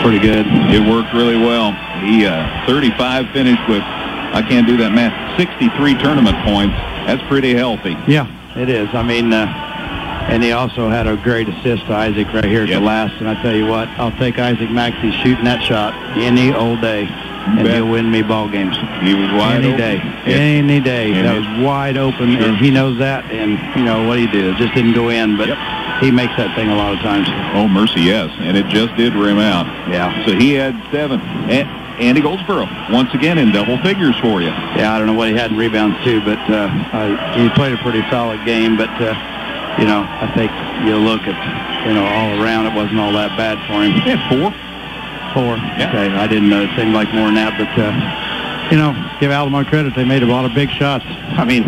pretty good. It worked really well. He 35 finished with, I can't do that math, 63 tournament points. That's pretty healthy. Yeah, it is. I mean, and he also had a great assist to Isaac right here at the last. And I tell you what, I'll take Isaac Maxey shooting that shot any old day, and he'll win me ball games. He was wide open. Any day. That was wide open, and he knows that. And, you know, what he did, it just didn't go in, but he makes that thing a lot of times. Oh, mercy, yes. And it just did rim out. Yeah. So he had 7. Andy Goldsboro, once again in double figures for you. Yeah, I don't know what he had in rebounds, too, but he played a pretty solid game. But, you know, I think you look at, you know, all around, it wasn't all that bad for him. He had 4. 4. Yeah. Okay, I didn't know. It seemed like more than that, but, you know, give Altamont credit. They made a lot of big shots. I mean,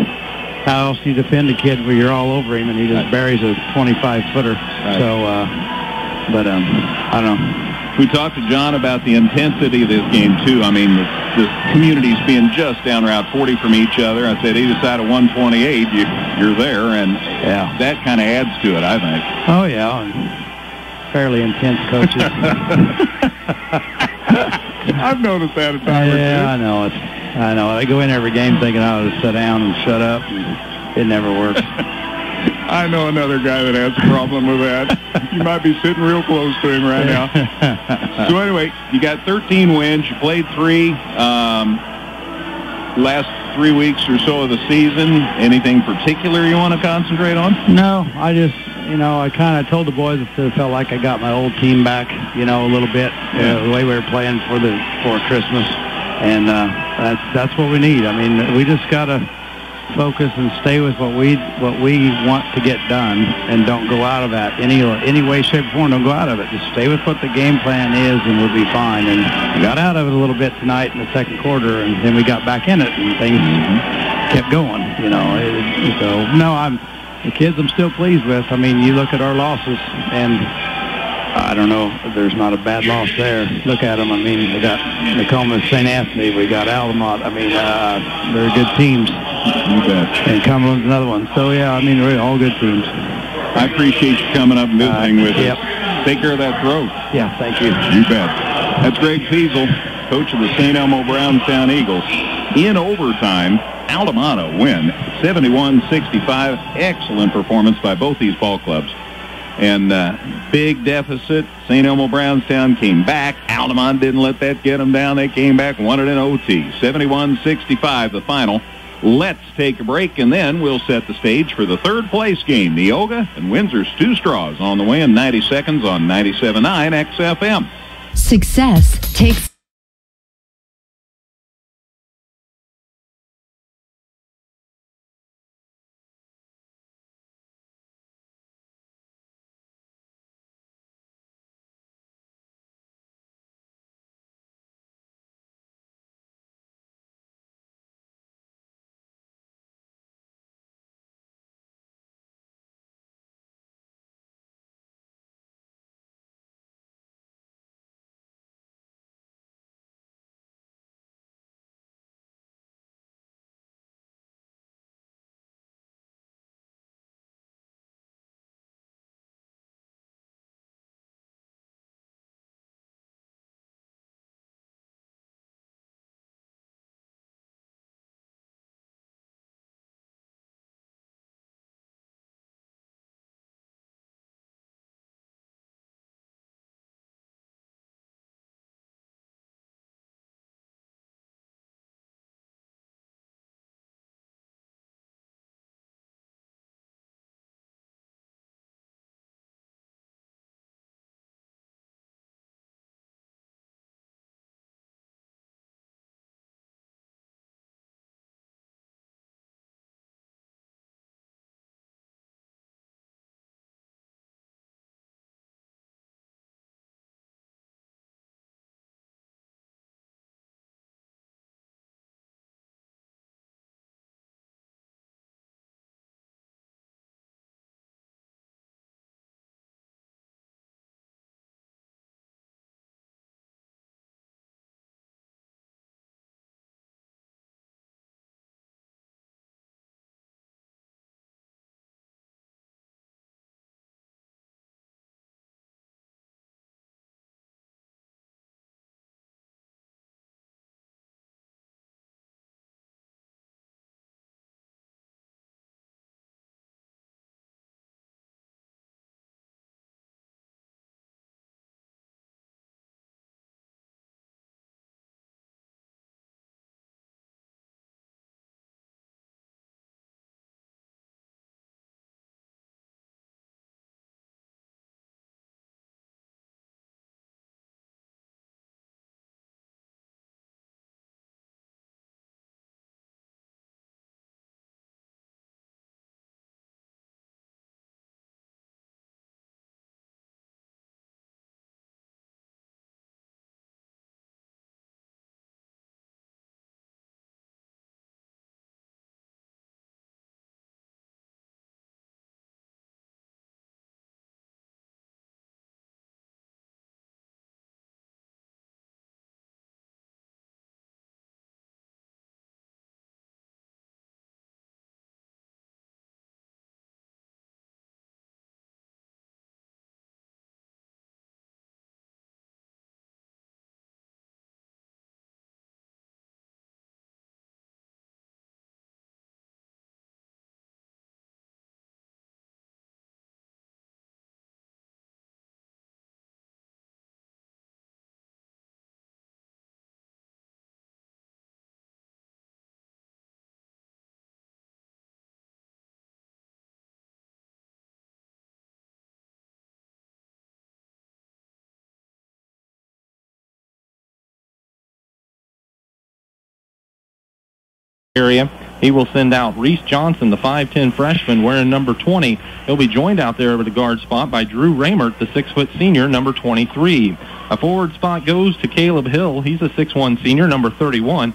how else do you defend a kid where you're all over him and he just buries a 25-footer? Right. So, I don't know. We talked to John about the intensity of this game, too. I mean, the communities being just down around 40 from each other. I said either side of 128, you're there, and that kind of adds to it, I think. Oh, yeah, and fairly intense coaches. I've noticed that a time or two. Yeah, I know. I go in every game thinking I ought to sit down and shut up, and it never works. I know another guy that has a problem with that. You might be sitting real close to him right now. So anyway, you got 13 wins. You played 3 last 3 weeks or so of the season. Anything particular you want to concentrate on? No, I just, you know, I kind of told the boys that I felt like I got my old team back, you know, a little bit, the way we were playing for Christmas. And that's what we need. I mean, we just got to focus and stay with what we want to get done, and don't go out of that any way, shape, or form. Don't go out of it. Just stay with what the game plan is, and we'll be fine. And we got out of it a little bit tonight in the second quarter, and then we got back in it, and things kept going. You know, so no, the kids I'm still pleased with. I mean, you look at our losses, and I don't know, there's not a bad loss there. Look at them. I mean, we got Tacoma, St. Anthony, we got Altamont. I mean, they're good teams. You bet. And Cumberland's another one. So, yeah, I mean, we're all good teams. I appreciate you coming up and visiting with us. Take care of that throat. Yeah, thank you. You bet. That's Greg Fiesel, coach of the St. Elmo Brownstown Eagles. In overtime, Altamont win 71-65. Excellent performance by both these ball clubs. And big deficit. St. Elmo Brownstown came back. Altamont didn't let that get them down. They came back, won it in OT. 71-65, the final. Let's take a break, and then we'll set the stage for the third place game. Neoga and Windsor's Stew-Stras on the way in 90 seconds on 97.9 XFM. Success takes area. He will send out Reese Johnson, the 5'10 freshman, wearing number 20. He'll be joined out there at the guard spot by Drew Raymert, the 6' senior, number 23. A forward spot goes to Caleb Hill. He's a 6'1 senior, number 31.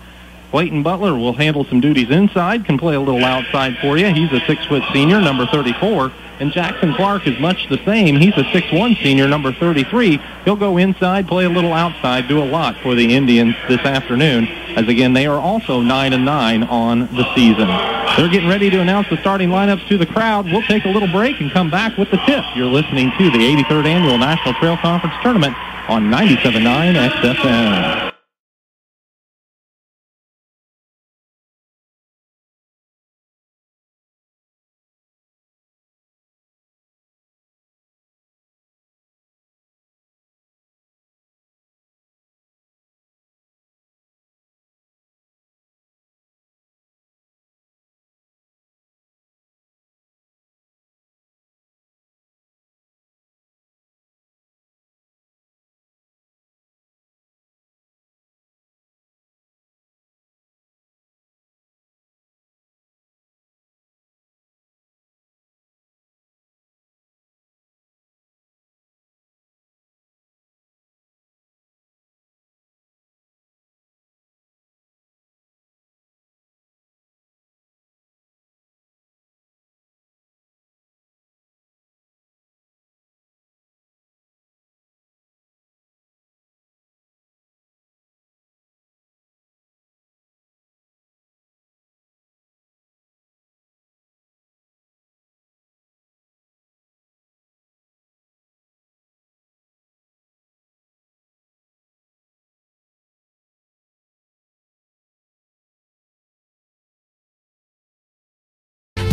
Clayton Butler will handle some duties inside, can play a little outside for you. He's a 6' senior, number 34. And Jackson Clark is much the same. He's a 6'1 senior, number 33. He'll go inside, play a little outside, do a lot for the Indians this afternoon, as again, they are also 9-9 on the season. They're getting ready to announce the starting lineups to the crowd. We'll take a little break and come back with the tip. You're listening to the 83rd Annual National Trail Conference Tournament on 97.9 XFM.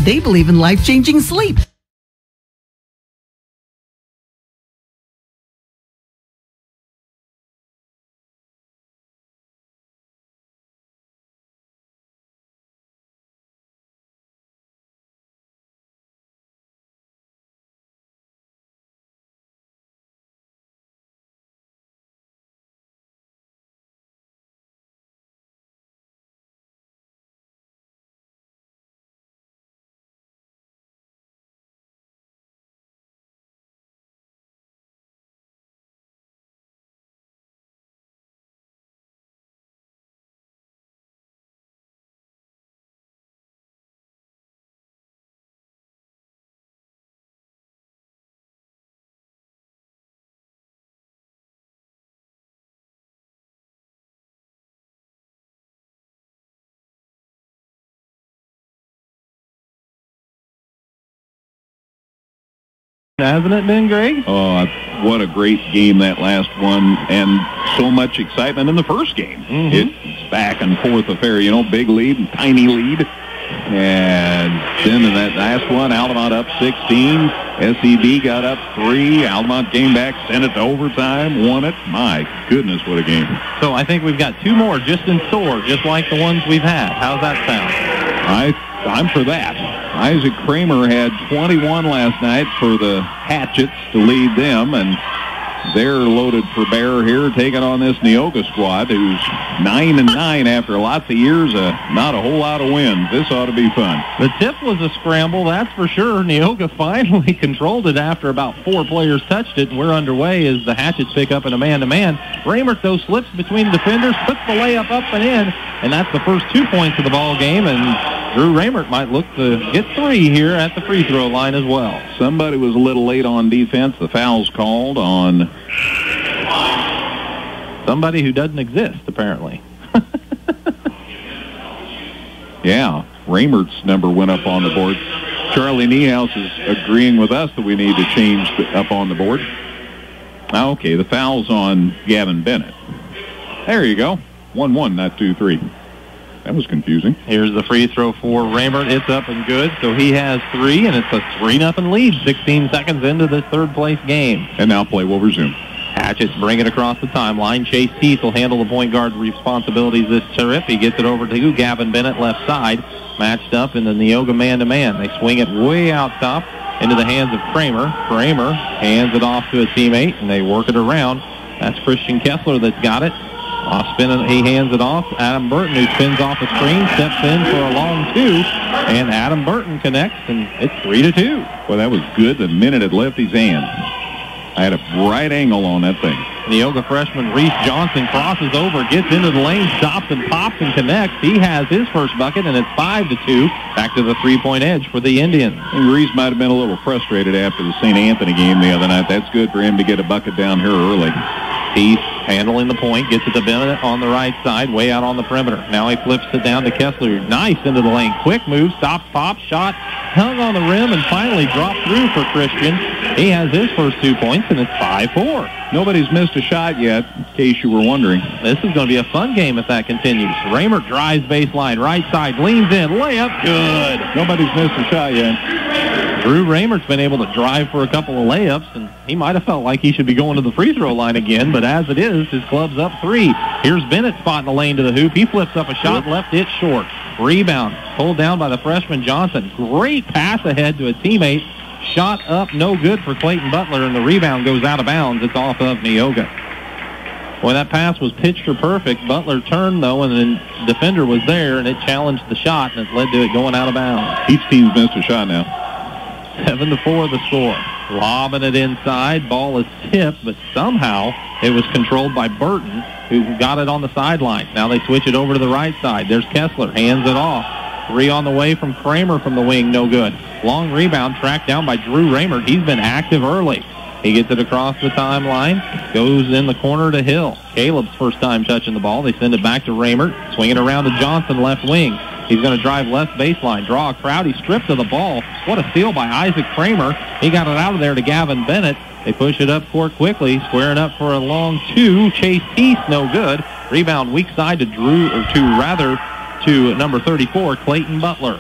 They believe in life-changing sleep. Hasn't it been, Greg? Oh, what a great game that last one, and so much excitement in the first game. It's back and forth affair, you know, big lead and tiny lead. And then in that last one, Altamont up 16. SEB got up 3. Altamont came back, sent it to overtime, won it. My goodness, what a game. So I think we've got 2 more just in store, just like the ones we've had. How's that sound? I'm for that. Isaac Kramer had 21 last night for the Hatchets to lead them, and they're loaded for bear here, taking on this Neoga squad, who's 9-9 after lots of years, not a whole lot of wins. This ought to be fun. The tip was a scramble, that's for sure. Neoga finally controlled it after about 4 players touched it, and we're underway as the Hatchets pick up in a man-to-man. Raymert, though, slips between the defenders, puts the layup up and in, and that's the first 2 points of the ball game, and Drew Raymert might look to get 3 here at the free throw line as well. Somebody was a little late on defense. The foul's called on somebody who doesn't exist, apparently. Yeah, Raymert's number went up on the board. Charlie Niehaus is agreeing with us that we need to change up on the board. Okay, the foul's on Gavin Bennett. There you go. 1-1, not 2-3. That was confusing. Here's the free throw for Raymert. It's up and good, so he has 3, and it's a 3-0 lead 16 seconds into this third-place game. And now play will resume. Hatchets bring it across the timeline. Chase Teeth will handle the point guard responsibilities this trip. He gets it over to Gavin Bennett, left side, matched up in the Neoga man-to-man. They swing it way out top into the hands of Kramer. Kramer hands it off to a teammate, and they work it around. That's Christian Kessler that's got it. Spinning, he hands it off. Adam Burton, who spins off the screen, steps in for a long 2, and Adam Burton connects, and it's 3-2. Well, that was good. The minute it left his hand. I had a right angle on that thing. Neoga freshman Reese Johnson crosses over, gets into the lane, stops and pops and connects. He has his first bucket, and it's 5-2. Back to the three-point edge for the Indians. And Reese might have been a little frustrated after the St. Anthony game the other night. That's good for him to get a bucket down here early. He's handling the point, gets it to Bennett on the right side, way out on the perimeter. Now he flips it down to Kessler. Nice into the lane. Quick move, stops, pops, shot, hung on the rim, and finally dropped through for Christian. He has his first 2 points, and it's 5-4. Nobody's missed a shot yet, in case you were wondering. This is going to be a fun game if that continues. Raymer drives baseline, right side, leans in, layup, good. Nobody's missed a shot yet. Drew Raymer's been able to drive for a couple of layups, and he might have felt like he should be going to the free throw line again, but as it is, his club's up 3. Here's Bennett spotting the lane to the hoop. He flips up a shot, left it short. Rebound, pulled down by the freshman Johnson. Great pass ahead to a teammate. Shot up, no good for Clayton Butler, and the rebound goes out of bounds. It's off of Neoga. Boy, that pass was pitched perfect. Butler turned, though, and the defender was there, and it challenged the shot, and it led to it going out of bounds. Each team's missed a shot now. 7-4 the score. Lobbing it inside. Ball is tipped, but somehow it was controlled by Burton, who got it on the sideline. Now they switch it over to the right side. There's Kessler. Hands it off. 3 on the way from Kramer from the wing. No good. Long rebound tracked down by Drew Raymer. He's been active early. He gets it across the timeline. Goes in the corner to Hill. Caleb's first time touching the ball. They send it back to Raymer. Swing it around to Johnson, left wing. He's going to drive left baseline, draw a crowd. He's stripped of the ball. What a steal by Isaac Kramer. He got it out of there to Gavin Bennett. They push it up court quickly, squaring up for a long 2. Chase Teese, no good. Rebound weak side to number 34, Clayton Butler.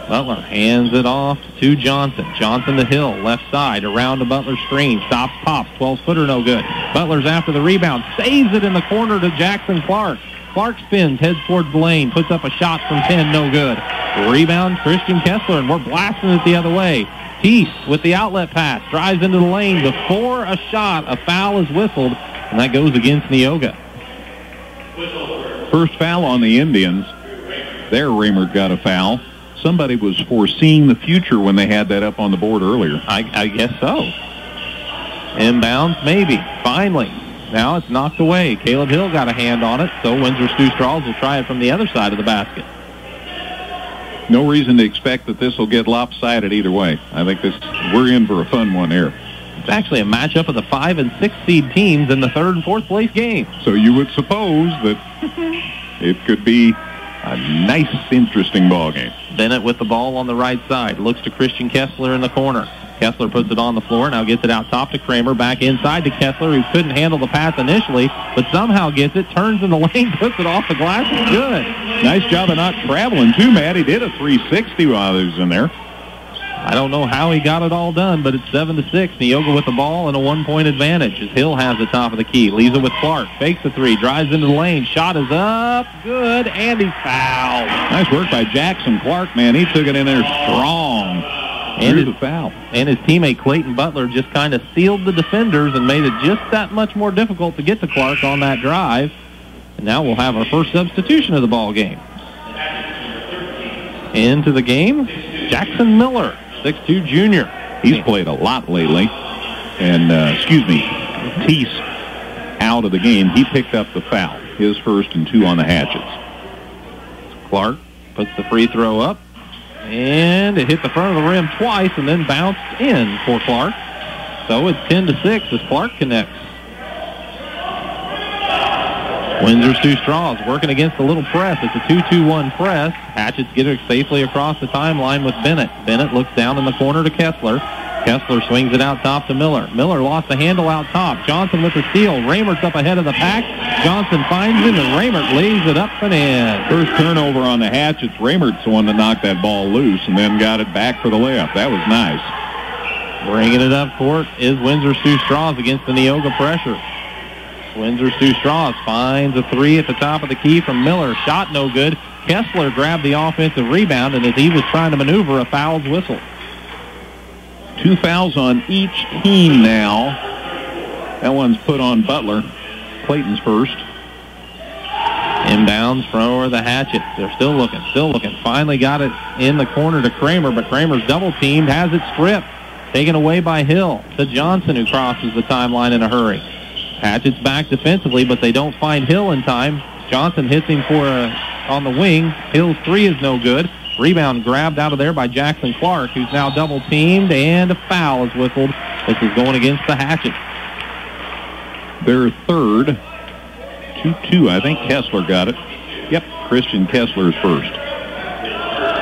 Butler hands it off to Johnson. Johnson to Hill, left side, around to Butler's screen. Stops, pops, 12-footer, no good. Butler's after the rebound, saves it in the corner to Jackson Clark. Clark spins, heads towards the lane, puts up a shot from 10, no good. Rebound, Christian Kessler, and we're blasting it the other way. Teese with the outlet pass, drives into the lane before a shot. A foul is whistled, and that goes against Neoga. First foul on the Indians. There, Raymer got a foul. Somebody was foreseeing the future when they had that up on the board earlier. I guess so. Inbounds, maybe. Finally. Now it's knocked away. Caleb Hill got a hand on it, so Windsor Stew-Stras will try it from the other side of the basket. No reason to expect that this will get lopsided either way. I think we're in for a fun one here. It's actually a matchup of the 5 and 6 seed teams in the 3rd and 4th place game. So you would suppose that it could be a nice, interesting ball game. Bennett with the ball on the right side. Looks to Christian Kessler in the corner. Kessler puts it on the floor. Now gets it out top to Kramer. Back inside to Kessler, who couldn't handle the pass initially, but somehow gets it. Turns in the lane, puts it off the glass. It's good. Nice job of not traveling too, Matt. He did a 360 while he was in there. I don't know how he got it all done, but it's 7-6. Neoga with the ball and a 1-point advantage as Hill has the top of the key. Leaves it with Clark. Fakes the 3. Drives into the lane. Shot is up. Good. And he's fouled. Nice work by Jackson Clark, man. He took it in there strong. And the foul. And his teammate Clayton Butler just kind of sealed the defenders and made it just that much more difficult to get to Clark on that drive. And now we'll have our first substitution of the ball game. Into the game, Jackson Miller, 6'2 junior. He's played a lot lately. And, Teese out of the game. He picked up the foul. His first and 2 on the Hatchets. Clark puts the free throw up. And it hit the front of the rim twice and then bounced in for Clark. So it's 10-6 as Clark connects. Windsor Stew-Stras working against the little press. It's a 2-2-1 press. Hatchets get it safely across the timeline with Bennett. Bennett looks down in the corner to Kessler. Kessler swings it out top to Miller. Miller lost the handle out top. Johnson with the steal. Raymert's up ahead of the pack. Johnson finds him, and Raymert lays it up and in. First turnover on the Hatchets. Raymert's the one that knocked that ball loose and then got it back for the layup. That was nice. Bringing it up court is Windsor Stew-Stras against the Neoga pressure. Windsor Stew-Stras finds a 3 at the top of the key from Miller. Shot no good. Kessler grabbed the offensive rebound, and as he was trying to maneuver, a foul's whistled. 2 fouls on each team now. That one's put on Butler. Clayton's first. Inbounds for the Hatchet. They're still looking. Finally got it in the corner to Kramer, but Kramer's double-teamed, has it stripped. Taken away by Hill to Johnson, who crosses the timeline in a hurry. Hatchet's back defensively, but they don't find Hill in time. Johnson hits him on the wing. Hill's three is no good. Rebound grabbed out of there by Jackson Clark, who's now double-teamed, and a foul is whistled. This is going against the Hatchet. Their third. 2-2. I think Kessler got it. Yep, Christian Kessler's first.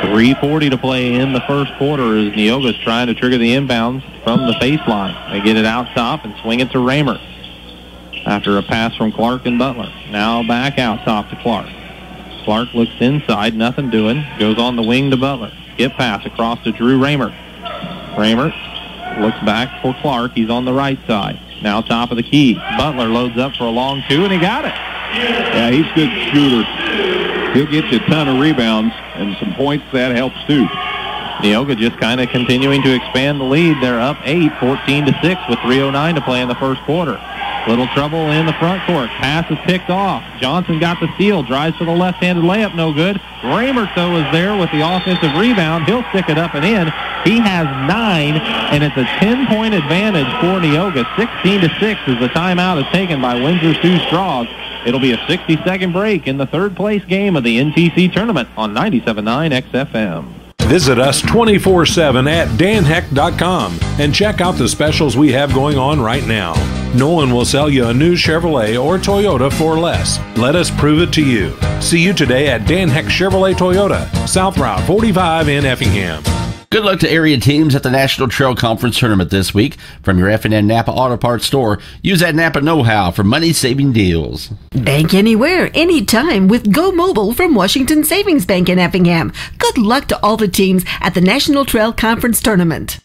3:40 to play in the first quarter as Neoga's trying to trigger the inbounds from the baseline. They get it out top and swing it to Raymer after a pass from Clark and Butler. Now back out top to Clark. Clark looks inside, nothing doing. Goes on the wing to Butler. Skip pass across to Drew Raymer. Raymer looks back for Clark. He's on the right side. Now top of the key. Butler loads up for a long two, and he got it. Yeah, he's a good shooter. He'll get you a ton of rebounds and some points. That helps too. Neoga just kind of continuing to expand the lead. They're up 8, 14-6 with 3:09 to play in the first quarter. Little trouble in the front court. Pass is picked off. Johnson got the steal. Drives for the left-handed layup. No good. Raymer, though, is there with the offensive rebound. He'll stick it up and in. He has 9, and it's a 10-point advantage for Neoga. 16-6 as the timeout is taken by Windsor Stew-Stras. It'll be a 60-second break in the third-place game of the NTC Tournament on 97.9 XFM. Visit us 24/7 at danheck.com and check out the specials we have going on right now. No one will sell you a new Chevrolet or Toyota for less. Let us prove it to you. See you today at Dan Heck Chevrolet Toyota, South Route 45 in Effingham. Good luck to area teams at the National Trail Conference Tournament this week. From your F&N Napa Auto Parts store, use that Napa know-how for money-saving deals. Bank anywhere, anytime with Go Mobile from Washington Savings Bank in Effingham. Good luck to all the teams at the National Trail Conference Tournament.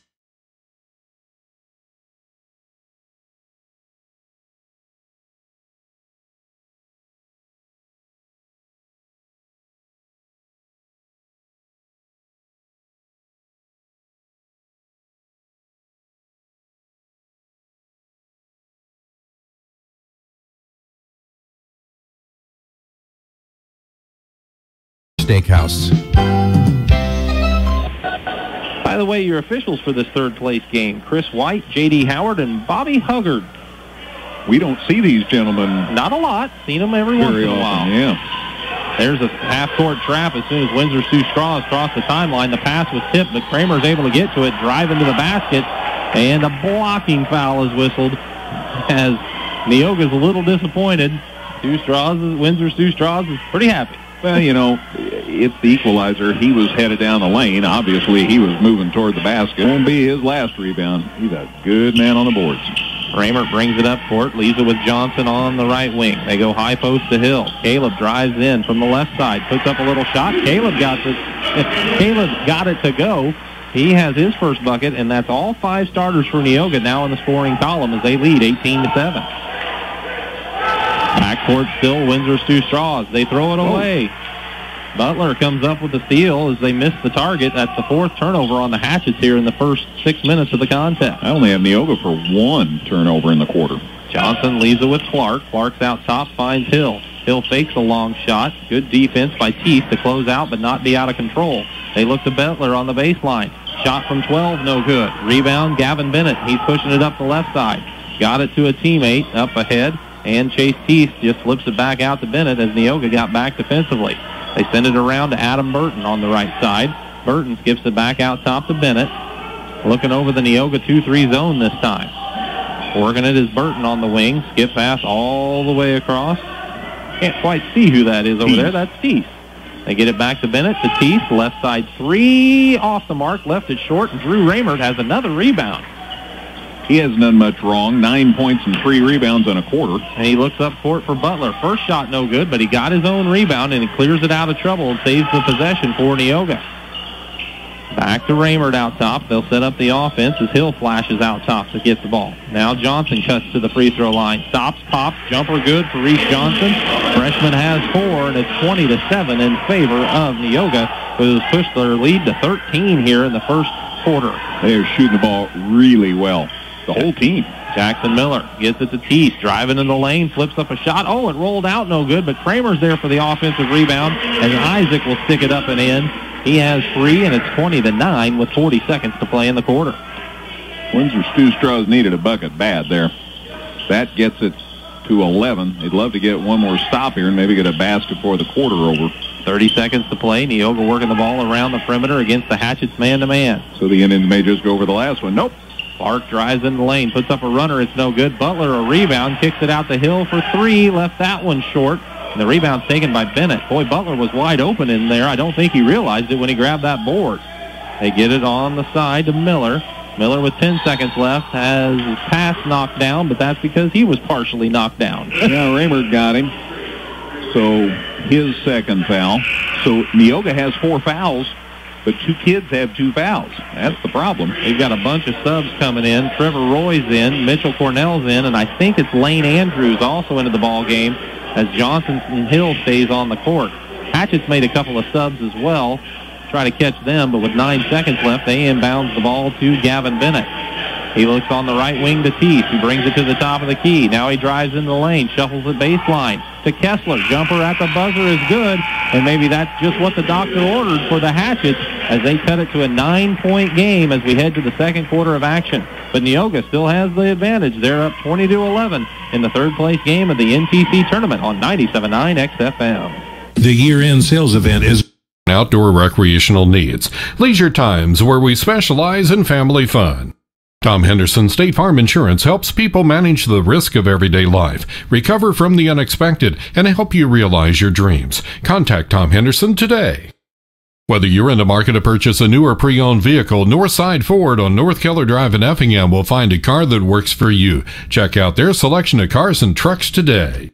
Steakhouse. By the way, your officials for this third-place game, Chris White, J.D. Howard, and Bobby Huggard. We don't see these gentlemen Not a lot. Seen them every once in a while. Yeah. There's a half-court trap as soon as Windsor Stew-Stras crossed the timeline. The pass was tipped, but Kramer's able to get to it, drive into the basket, and a blocking foul is whistled as Neoga's a little disappointed. Windsor Stew-Stras is pretty happy. Well, you know, it's the equalizer. He was headed down the lane. Obviously, he was moving toward the basket. Won't be his last rebound. He's a good man on the boards. Raymer brings it up court, leaves it with Johnson on the right wing. They go high post to Hill. Caleb drives in from the left side, puts up a little shot. Caleb got it to go. He has his first bucket, and that's all 5 starters for Neoga now in the scoring column as they lead 18-7. Backcourt still Windsor Stew-Stras. They throw it away. Butler comes up with the steal as they miss the target. That's the 4th turnover on the Hatchets here in the first 6 minutes of the contest. I only have Neoga for 1 turnover in the quarter. Johnson leaves it with Clark. Clark's out top, finds Hill. Hill fakes a long shot. Good defense by Teeth to close out but not be out of control. They look to Butler on the baseline. Shot from 12, no good. Rebound, Gavin Bennett. He's pushing it up the left side. Got it to a teammate up ahead. And Chase Teeth just flips it back out to Bennett as Neoga got back defensively. They send it around to Adam Burton on the right side. Burton skips it back out top to Bennett. Looking over the Neoga 2-3 zone this time. Working it is Burton on the wing. Skip pass all the way across. Can't quite see who that is over there. That's Teeth. They get it back to Bennett. To Teeth. Left side 3 off the mark. Left it short. And Drew Raymert has another rebound. He hasn't done much wrong. 9 points and 3 rebounds in a quarter. And he looks up court for Butler. First shot no good, but he got his own rebound, and he clears it out of trouble and saves the possession for Neoga. Back to Raymert out top. They'll set up the offense as Hill flashes out top to get the ball. Now Johnson cuts to the free throw line. Stops, pops, jumper good for Reese Johnson. Freshman has 4, and it's 20-7 in favor of Neoga, who's pushed their lead to 13 here in the first quarter. They are shooting the ball really well. the whole team. Jackson Miller gets it to Teese, driving in the lane, flips up a shot. Oh, it rolled out, no good, but Kramer's there for the offensive rebound, and Isaac will stick it up and in. He has 3, and it's 20-9 with 40 seconds to play in the quarter. Windsor Stew-Stras needed a bucket bad there. That gets it to 11. They'd love to get one more stop here and maybe get a basket for the quarter over. 30 seconds to play. Neoga working the ball around the perimeter against the Hatchets man-to-man. So the Indians may just go over the last one. Nope. Clark drives in the lane, puts up a runner. It's no good. Butler a rebound, kicks it out the hill for 3, left that one short. And the rebound's taken by Bennett. Boy, Butler was wide open in there. I don't think he realized it when he grabbed that board. They get it on the side to Miller. Miller with 10 seconds left has his pass knocked down, but that's because he was partially knocked down. Yeah, Raymond got him. So his second foul. So Neoga has 4 fouls, but 2 kids have 2 fouls. That's the problem. They've got a bunch of subs coming in. Trevor Roy's in, Mitchell Cornell's in, and I think it's Lane Andrews also into the ball game as Johnson and Hill stays on the court. Hatchett's made a couple of subs as well. Try to catch them, but with 9 seconds left, they inbounds the ball to Gavin Bennett. He looks on the right wing to Teese, who brings it to the top of the key. Now he drives in the lane, shuffles the baseline to Kessler. Jumper at the buzzer is good, and maybe that's just what the doctor ordered for the Hatchets as they cut it to a 9-point game as we head to the second quarter of action. But Neoga still has the advantage. They're up 20-11 in the third-place game of the NTC Tournament on 97.9 XFM. The year-end sales event is outdoor recreational needs, leisure times where we specialize in family fun. Tom Henderson State Farm Insurance helps people manage the risk of everyday life, recover from the unexpected, and help you realize your dreams. Contact Tom Henderson today. Whether you're in the market to purchase a new or pre-owned vehicle, Northside Ford on North Keller Drive in Effingham will find a car that works for you. Check out their selection of cars and trucks today.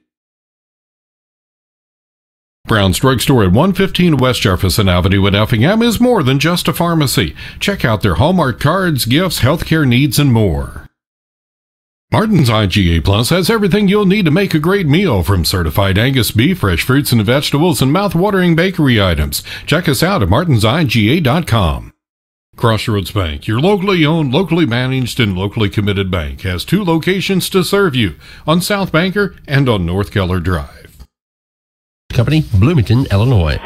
Brown's Drug Store at 115 West Jefferson Avenue in Effingham is more than just a pharmacy. Check out their Hallmark cards, gifts, healthcare needs, and more. Martin's IGA Plus has everything you'll need to make a great meal, from certified Angus beef, fresh fruits and vegetables, and mouth-watering bakery items. Check us out at martinsiga.com. Crossroads Bank, your locally owned, locally managed, and locally committed bank, has 2 locations to serve you, on South Banker and on North Keller Drive. Company, Bloomington, Illinois.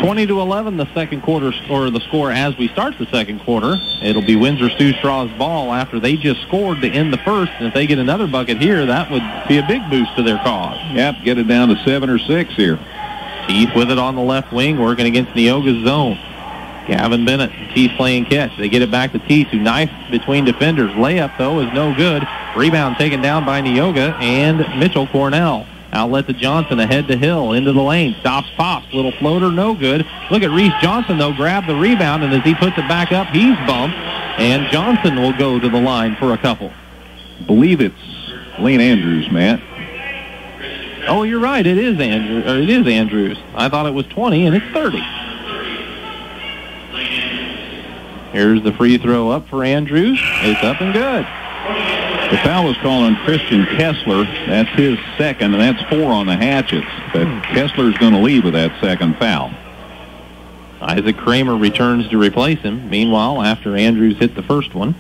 20-11, the second quarter, or the score as we start the second quarter. It'll be Windsor Stew-Stras ball after they just scored to end the first. And if they get another bucket here, that would be a big boost to their cause. Yep, get it down to 7 or 6 here. Teese with it on the left wing, working against Neoga's zone. Gavin Bennett, Teese playing catch. They get it back to Teese, who knifes between defenders. Layup, though, is no good. Rebound taken down by Neoga and Mitchell Cornell. Outlet to Johnson, ahead to Hill, into the lane, stops, pops, little floater, no good. Look at Reese Johnson, though, grab the rebound, and as he puts it back up, he's bumped, and Johnson will go to the line for a couple. I believe it's Lane Andrews, Matt. Oh, you're right, it is Andrews. I thought it was 20, and it's 30. Here's the free throw up for Andrews. It's up and good. The foul was called on Christian Kessler. That's his second, and that's 4 on the Hatchets. But Kessler's going to leave with that second foul. Isaac Kramer returns to replace him. Meanwhile, after Andrews hit the first one,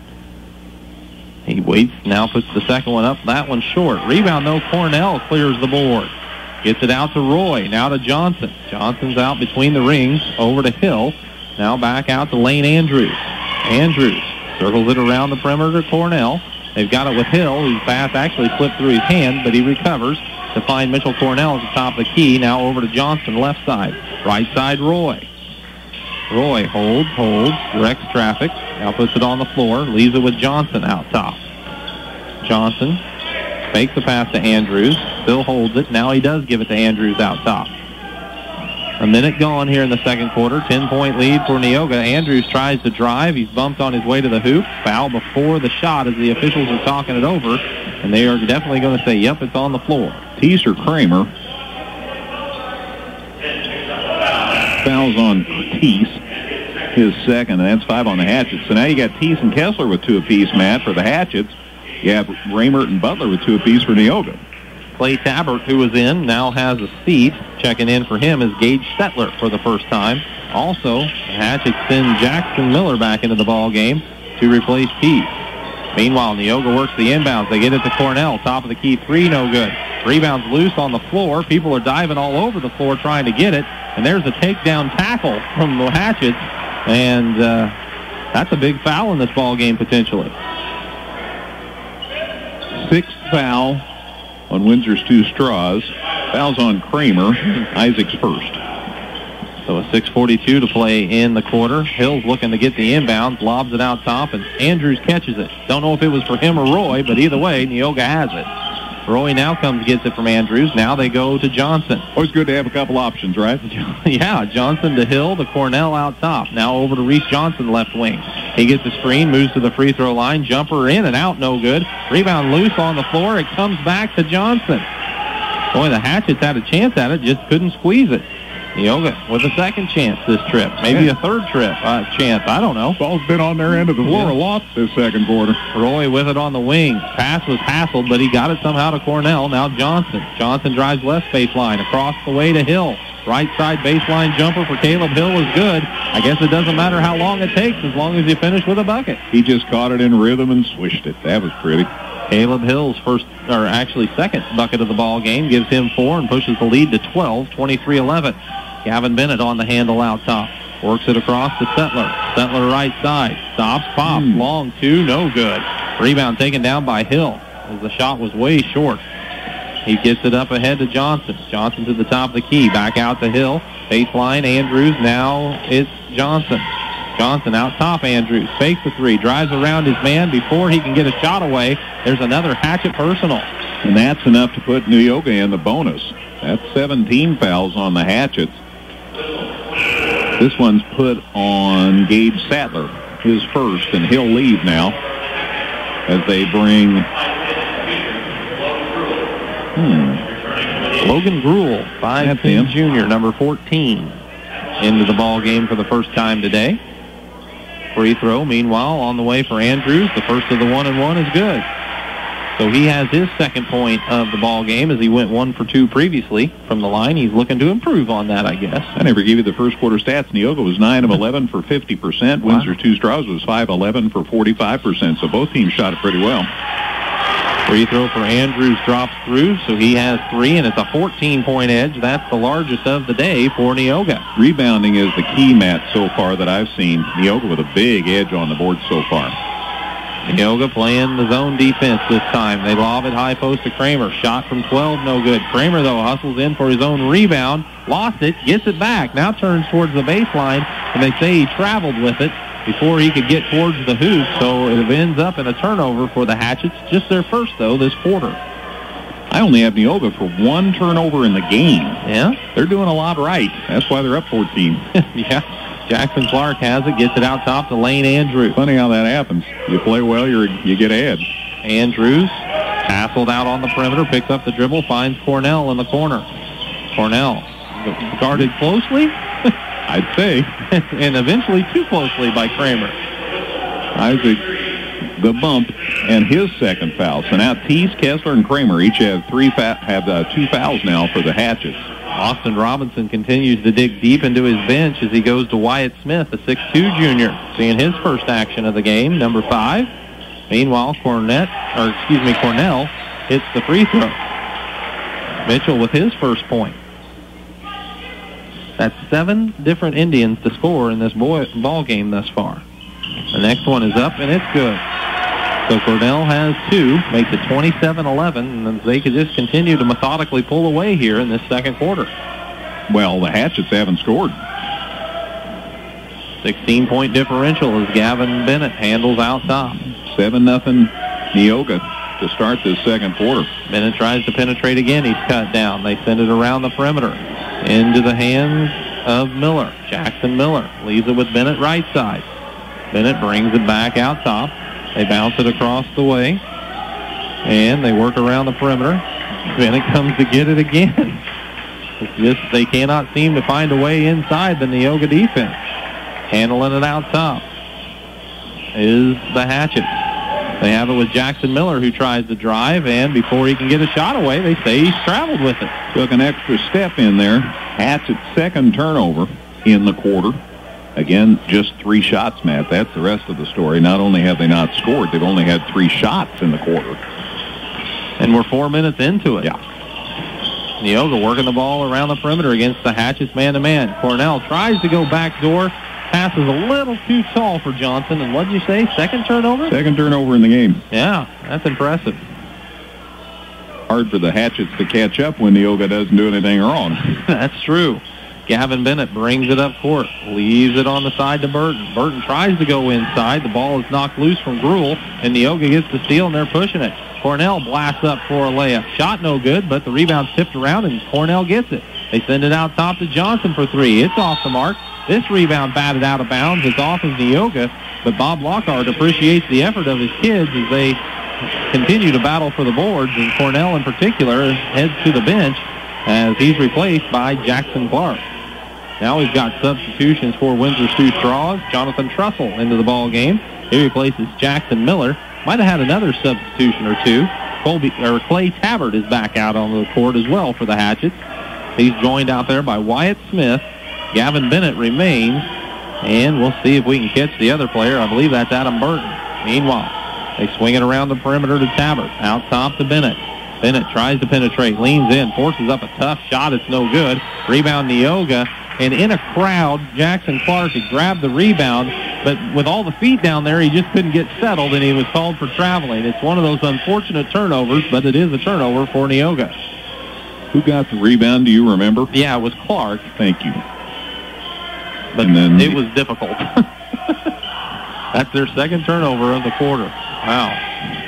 he waits, now puts the second one up. That one's short. Rebound, though, Cornell clears the board. Gets it out to Roy, now to Johnson. Johnson's out between the rings, over to Hill. Now back out to Lane Andrews. Andrews circles it around the perimeter to Cornell. They've got it with Hill, whose pass actually slipped through his hand, but he recovers to find Mitchell Cornell at the top of the key. Now over to Johnson, left side. Right side, Roy. Roy holds, directs traffic. Now puts it on the floor, leaves it with Johnson out top. Johnson fakes the pass to Andrews, still holds it. Now he does give it to Andrews out top. A minute gone here in the second quarter. 10-point lead for Neoga. Andrews tries to drive. He's bumped on his way to the hoop. Foul before the shot as the officials are talking it over. And they are definitely going to say, yep, it's on the floor. Teese or Kramer. Fouls on Teese. His second, and that's 5 on the Hatchets. So now you got Teese and Kessler with 2 apiece, Matt, for the Hatchets. You have Raymert and Butler with 2 apiece for Neoga. Clay Tabbert, who was in, now has a seat. Checking in for him is Gage Stettler for the first time. Also, the Hatchets send Jackson Miller back into the ball game to replace Teese. Meanwhile, Neoga works the inbounds. They get it to Cornell. Top of the key three, no good. Rebound's loose on the floor. People are diving all over the floor trying to get it. And there's a takedown tackle from the Hatchets. And that's a big foul in this ball game potentially. Sixth foul on Windsor's Stew-Stras. Fouls on Kramer. Isaac's first. So a 6:42 to play in the quarter. Hill's looking to get the inbound, lobs it out top, and Andrews catches it. Don't know if it was for him or Roy, but either way, Neoga has it. Roy now comes, gets it from Andrews. Now they go to Johnson. Always good to have a couple options, right? Yeah, Johnson to Hill, to Cornell out top. Now over to Reese Johnson, left wing. He gets the screen, moves to the free throw line. Jumper in and out, no good. Rebound loose on the floor. It comes back to Johnson. Boy, the Hatchets had a chance at it, just couldn't squeeze it. Neoga with a second chance this trip. Maybe a third chance. I don't know. Ball's been on their end of the floor a lot this second quarter. Roy with it on the wing. Pass was hassled, but he got it somehow to Cornell. Now Johnson. Johnson drives left baseline. Across the way to Hill. Right side baseline jumper for Caleb Hill is good. I guess it doesn't matter how long it takes as long as you finish with a bucket. He just caught it in rhythm and swished it. That was pretty. Caleb Hill's second bucket of the ball game gives him 4 and pushes the lead to 12, 23-11. Gavin Bennett on the handle out top. Works it across to Settler. Settler right side. Stops, pops. Long two, no good. Rebound taken down by Hill as the shot was way short. He gets it up ahead to Johnson. Johnson to the top of the key. Back out to Hill. Baseline, Andrews. Now it's Johnson. Johnson out top, Andrews. Fakes the three. Drives around his man before he can get a shot away. There's another Hatchet personal. And that's enough to put Neoga in the bonus. That's 17 fouls on the Hatchets. This one's put on Gage Sattler, his first, and he'll leave now as they bring Logan Gruel, 5'10" junior, number 14, into the ball game for the first time today. Free throw, meanwhile, on the way for Andrews. The first of the 1-and-1 is good. So he has his second point of the ball game as he went 1 for 2 previously from the line. He's looking to improve on that, I guess. I never gave you the first quarter stats. Neoga was 9 of 11 for 50%. Wow. Windsor Stew-Stras was 5-11 for 45%. So both teams shot it pretty well. Free throw for Andrews drops through, so he has 3, and it's a 14-point edge. That's the largest of the day for Neoga. Rebounding is the key, Matt, so far that I've seen. Neoga with a big edge on the board so far. Neoga playing the zone defense this time. They lob it high post to Kramer. Shot from 12, no good. Kramer, though, hustles in for his own rebound. Lost it, gets it back. Now turns towards the baseline, and they say he traveled with it before he could get towards the hoop, so it ends up in a turnover for the Hatchets. Just their first, though, this quarter. I only have Neoga for 1 turnover in the game. Yeah? They're doing a lot right. That's why they're up 14. Yeah. Jackson Clark has it, gets it out top to Lane Andrews. Funny how that happens. You play well, you get ahead. Andrews, hassled out on the perimeter, picks up the dribble, finds Cornell in the corner. Cornell guarded closely, I'd say. And eventually too closely by Kramer. Isaac, the bump, and his second foul. So now Teese, Kessler, and Kramer each have 2 fouls now for the Hatchets. Austin Robinson continues to dig deep into his bench as he goes to Wyatt Smith, a 6'2 junior, seeing his first action of the game, number 5. Meanwhile, Cornell hits the free throw. Mitchell with his first point. That's 7 different Indians to score in this ball game thus far. The next one is up, and it's good. So Cornell has 2, makes it 27-11, and they could just continue to methodically pull away here in this second quarter. Well, the Hatchets haven't scored. 16-point differential as Gavin Bennett handles out top. 7-0 Neoga to start this second quarter. Bennett tries to penetrate again. He's cut down. They send it around the perimeter into the hands of Miller. Jackson Miller leaves it with Bennett right side. Bennett brings it back out top. They bounce it across the way, and they work around the perimeter. Bennett comes to get it again. It's just they cannot seem to find a way inside the Neoga defense. Handling it out top is the Hatchets. They have it with Jackson Miller, who tries to drive, and before he can get a shot away, they say he's traveled with it. Took an extra step in there. Hatchet's second turnover in the quarter. Again, just 3 shots, Matt. That's the rest of the story. Not only have they not scored, they've only had 3 shots in the quarter. And we're 4 minutes into it. Yeah. Neoga working the ball around the perimeter against the Hatchets man-to-man. Cornell tries to go backdoor. Pass is a little too tall for Johnson. And what did you say? Second turnover? Second turnover in the game. Yeah, that's impressive. Hard for the Hatchets to catch up when Neoga doesn't do anything wrong. That's true. Gavin Bennett brings it up court, leaves it on the side to Burton. Burton tries to go inside. The ball is knocked loose from Gruhl, and Neoga gets the steal, and they're pushing it. Cornell blasts up for a layup. Shot no good, but the rebound's tipped around, and Cornell gets it. They send it out top to Johnson for 3. It's off the mark. This rebound batted out of bounds. It's off of Neoga, but Bob Lockhart appreciates the effort of his kids as they continue to battle for the boards, and Cornell in particular heads to the bench as he's replaced by Jackson Clark. Now we've got substitutions for Windsor Stew-Stras. Jonathan Trussell into the ball game. He replaces Jackson Miller. Might have had another substitution or two. Clay Tabbert is back out on the court as well for the Hatchets. He's joined out there by Wyatt Smith. Gavin Bennett remains, and we'll see if we can catch the other player. I believe that's Adam Burton. Meanwhile, they swing it around the perimeter to Tabbert. Out top to Bennett. Bennett tries to penetrate, leans in, forces up a tough shot. It's no good. Rebound Neoga. And in a crowd, Jackson Clark had grabbed the rebound, but with all the feet down there, he just couldn't get settled, and he was called for traveling. It's one of those unfortunate turnovers, but it is a turnover for Neoga. Who got the rebound, do you remember? Yeah, it was Clark. Thank you. But it was difficult. That's their second turnover of the quarter. Wow.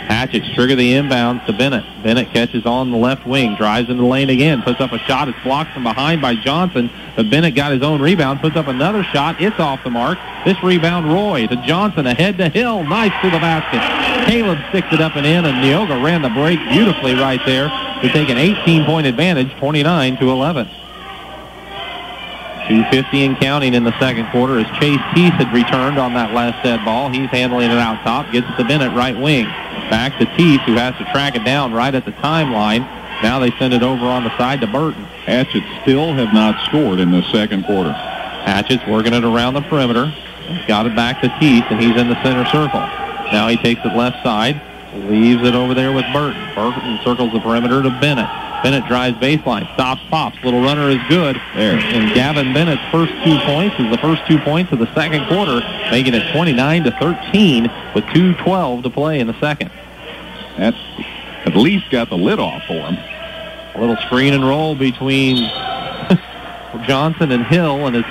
Hatchets trigger the inbounds to Bennett. Bennett catches on the left wing, drives into the lane again, puts up a shot. It's blocked from behind by Johnson, but Bennett got his own rebound, puts up another shot. It's off the mark. This rebound, Roy to Johnson, ahead to Hill. Nice to the basket. Caleb sticks it up and in, and Neoga ran the break beautifully right there to take an 18-point advantage, 29-11. 2:50 and counting in the second quarter as Chase Teese had returned on that last dead ball. He's handling it out top, gets it to Bennett, right wing. Back to Teese, who has to track it down right at the timeline. Now they send it over on the side to Burton. Hatchets still have not scored in the second quarter. Hatchets working it around the perimeter. He's got it back to Teese, and he's in the center circle. Now he takes it left side, leaves it over there with Burton. Burton circles the perimeter to Bennett. Bennett drives baseline, stops, pops. Little runner is good. There. And Gavin Bennett's first 2 points is the first 2 points of the second quarter, making it 29-13 with 2:12 to play in the second. That at least got the lid off for him. A little screen and roll between Johnson and Hill, and as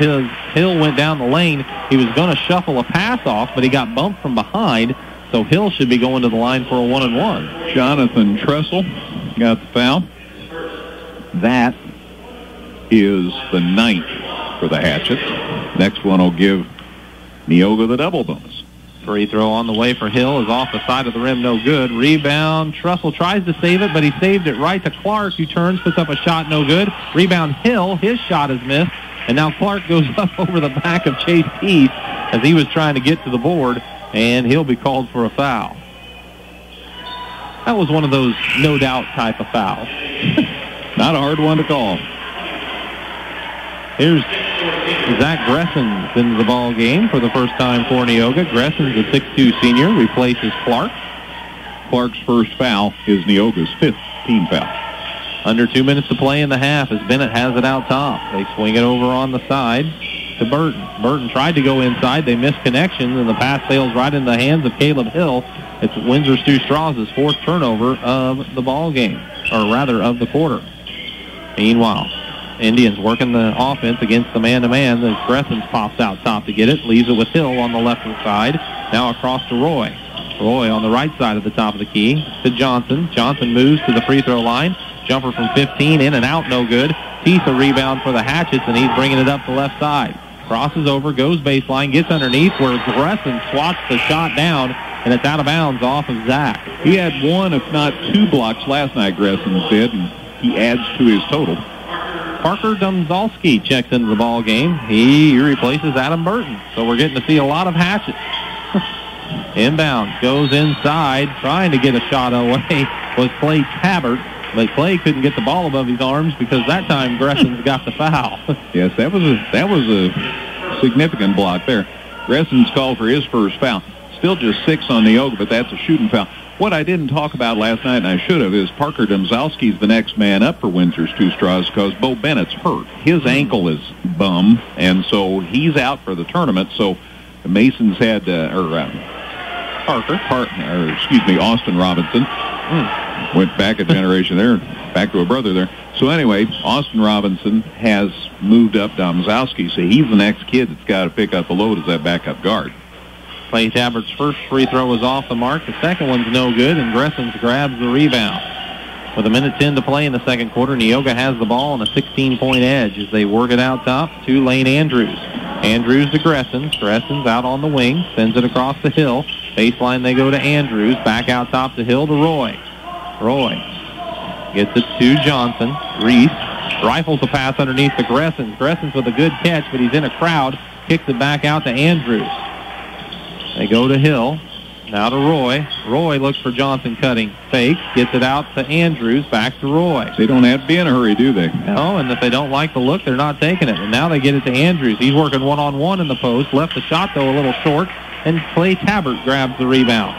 Hill went down the lane, he was going to shuffle a pass off, but he got bumped from behind, so Hill should be going to the line for a 1-and-1. Jonathan Trussell got the foul. That is the 9th for the Hatchets. Next one will give Neoga the double bonus. Free throw on the way for Hill is off the side of the rim, no good. Rebound, Trussell tries to save it, but he saved it right to Clark, who turns, puts up a shot, no good. Rebound Hill, his shot is missed, and now Clark goes up over the back of Chase Teese as he was trying to get to the board, and he'll be called for a foul. That was one of those no-doubt type of fouls. Not a hard one to call. Here's Zach Gressens into the ball game for the first time for Neoga. Gressens, the 6'2 senior, replaces Clark. Clark's first foul is Neoga's 5th team foul. Under 2 minutes to play in the half as Bennett has it out top. They swing it over on the side to Burton. Burton tried to go inside. They missed connections, and the pass sails right in the hands of Caleb Hill. It's Windsor Stew-Stras' 4th turnover of the ball game, or rather of the quarter. Meanwhile, Indians working the offense against the man-to-man. As Gressens pops out top to get it, leaves it with Hill on the left side. Now across to Roy. Roy on the right side of the top of the key to Johnson. Johnson moves to the free throw line. Jumper from 15, in and out, no good. Teese a rebound for the Hatchets, and he's bringing it up the left side. Crosses over, goes baseline, gets underneath where Gressens swats the shot down, and it's out of bounds off of Zach. He had 1, if not 2 blocks last night, Gressens did, and he adds to his total. Parker Domzalski checks into the ball game. He replaces Adam Burton. So we're getting to see a lot of Hatchets. Inbound, goes inside, trying to get a shot away was Clay Tabbert. But Clay couldn't get the ball above his arms because that time Gressens got the foul. Yes, that was a significant block there. Gresson's called for his first foul. Still just 6 on Neoga, but that's a shooting foul. What I didn't talk about last night, and I should have, is Parker Domzowski's the next man up for Windsor's Stew-Stras because Bo Bennett's hurt. His ankle is bum, and so he's out for the tournament. So the Masons had, Austin Robinson. Went back a generation there, back to a brother there. So anyway, Austin Robinson has moved up Domzowski, so he's the next kid that's got to pick up the load as that backup guard. Clay Tabbert's first free throw was off the mark. The second one's no good, and Gresson's grabs the rebound. With 1:10 to play in the second quarter, Neoga has the ball on a 16-point edge as they work it out top to Lane Andrews. Andrews to Gresson. Gresson's out on the wing, sends it across the hill. Baseline, they go to Andrews. Back out top the hill to Roy. Roy gets it to Johnson. Reese rifles the pass underneath the Gressons. Gresson's with a good catch, but he's in a crowd. Kicks it back out to Andrews. They go to Hill. Now to Roy. Roy looks for Johnson cutting. Fakes. Gets it out to Andrews. Back to Roy. They don't have to be in a hurry, do they? No, and if they don't like the look, they're not taking it. And now they get it to Andrews. He's working one-on-one in the post. Left the shot, though, a little short. And Clay Tabbert grabs the rebound.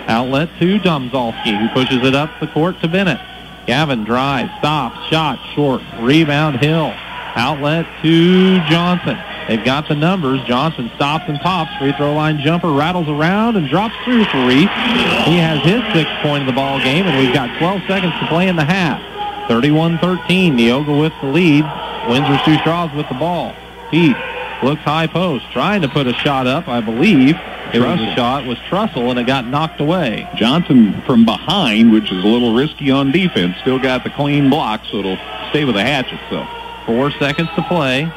Outlet to Domzowski, who pushes it up the court to Bennett. Gavin drives, stops, shot, short. Rebound, Hill. Outlet to Johnson. They've got the numbers. Johnson stops and pops. Free throw line jumper, rattles around and drops through for Reese. He has his 6th point of the ball game, and we've got 12 seconds to play in the half. 31-13. Neoga with the lead. Windsor Stew-Stras with the ball. Pete looks high post, trying to put a shot up, I believe. It was a shot, was Trussell, and it got knocked away. Johnson from behind, which is a little risky on defense, still got the clean block, so it'll stay with the Hatchets, though. 4 seconds to play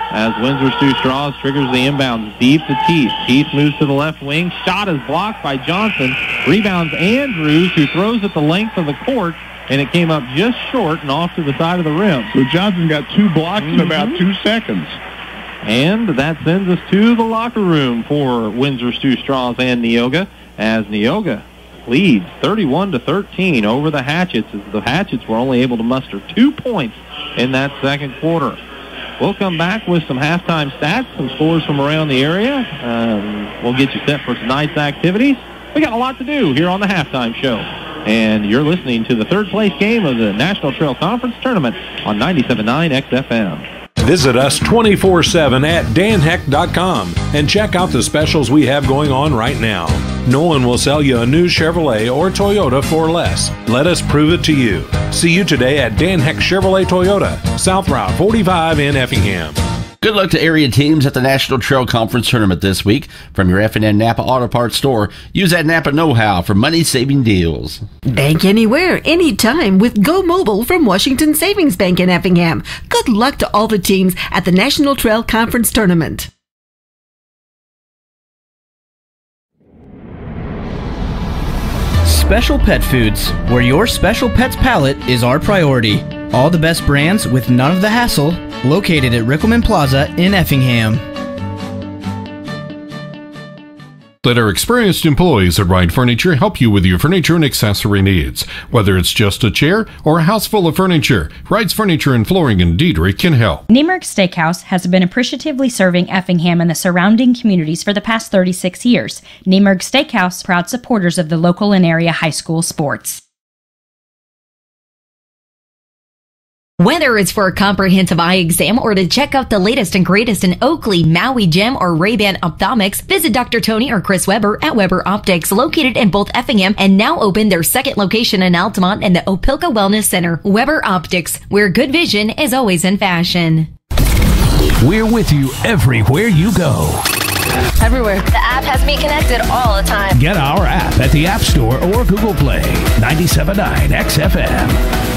as Windsor Stew-Stras triggers the inbound deep to Teeth. Teeth moves to the left wing. Shot is blocked by Johnson. Rebounds Andrews, who throws it the length of the court, and it came up just short and off to the side of the rim. So Johnson got 2 blocks in about 2 seconds. And that sends us to the locker room for Windsor Stew-Stras and Neoga, as Neoga leads 31-13 over the Hatchets, as the Hatchets were only able to muster 2 points in that second quarter. We'll come back with some halftime stats, some scores from around the area. We'll get you set for tonight's activities. We got a lot to do here on the halftime show. And you're listening to the third place game of the National Trail Conference Tournament on 97.9 XFM. Visit us 24/7 at danheck.com and check out the specials we have going on right now. No one will sell you a new Chevrolet or Toyota for less. Let us prove it to you. See you today at Dan Heck Chevrolet Toyota, South Route 45 in Effingham. Good luck to area teams at the National Trail Conference Tournament this week. From your F&N Napa Auto Parts store, use that Napa know-how for money-saving deals. Bank anywhere, anytime with Go Mobile from Washington Savings Bank in Effingham. Good luck to all the teams at the National Trail Conference Tournament. Special Pet Foods, where your special pet's palate is our priority. All the best brands with none of the hassle, located at Rickelman Plaza in Effingham. Let our experienced employees at Wright Furniture help you with your furniture and accessory needs. Whether it's just a chair or a house full of furniture, Wright's Furniture and Flooring in Diedrich can help. Niemerg Steakhouse has been appreciatively serving Effingham and the surrounding communities for the past 36 years. Niemerg Steakhouse, proud supporters of the local and area high school sports. Whether it's for a comprehensive eye exam or to check out the latest and greatest in Oakley, Maui Gem, or Ray-Ban ophthalmics, visit Dr. Tony or Chris Weber at Weber Optics, located in both Effingham and now open their second location in Altamont and the Opelka Wellness Center. Weber Optics, where good vision is always in fashion. We're with you everywhere you go. Everywhere. The app has me connected all the time. Get our app at the App Store or Google Play. 97.9 XFM.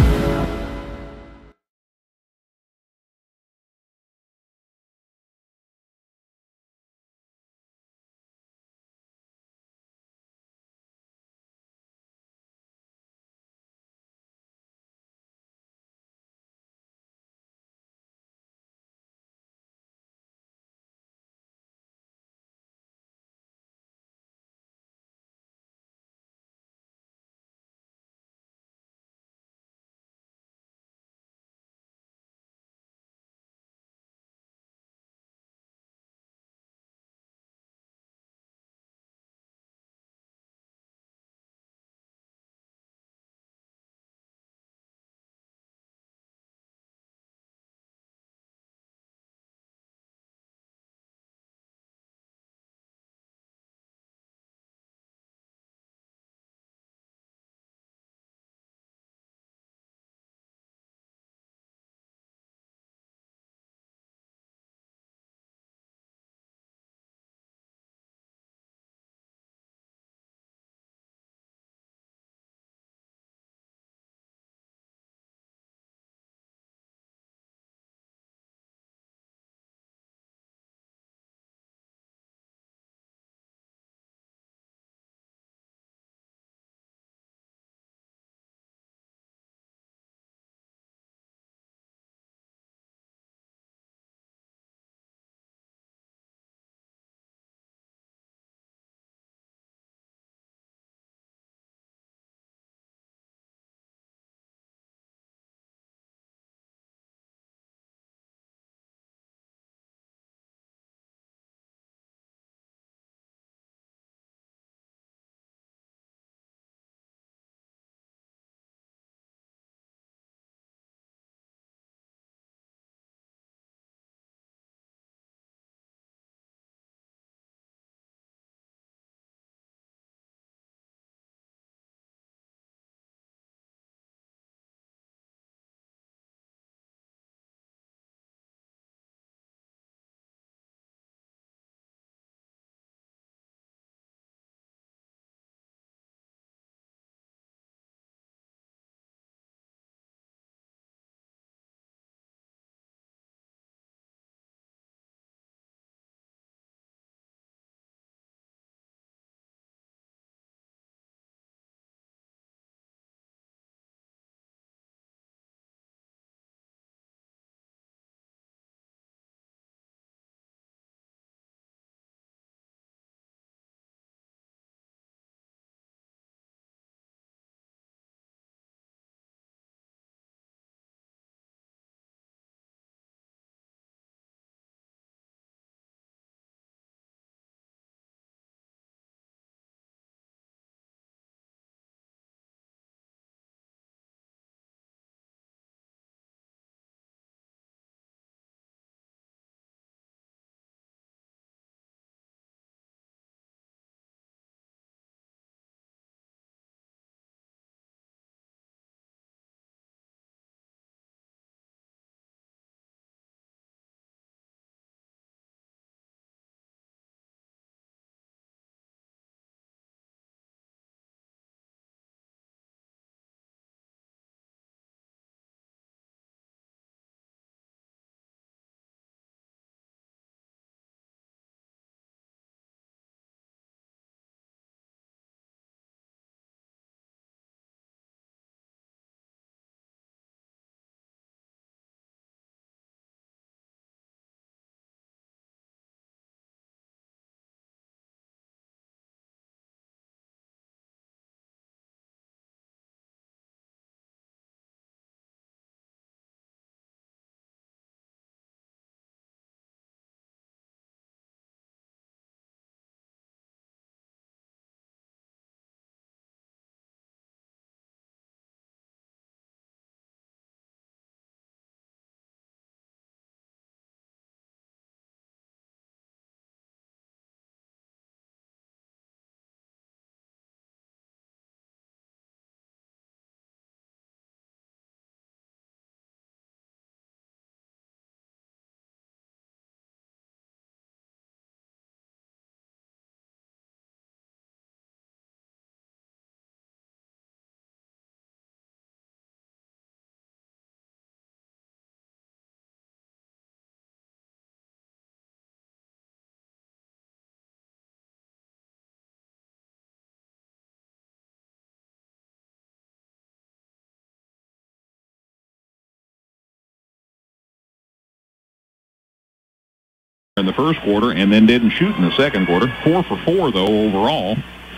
in the first quarter and then didn't shoot in the second quarter. 4 for 4, though, overall,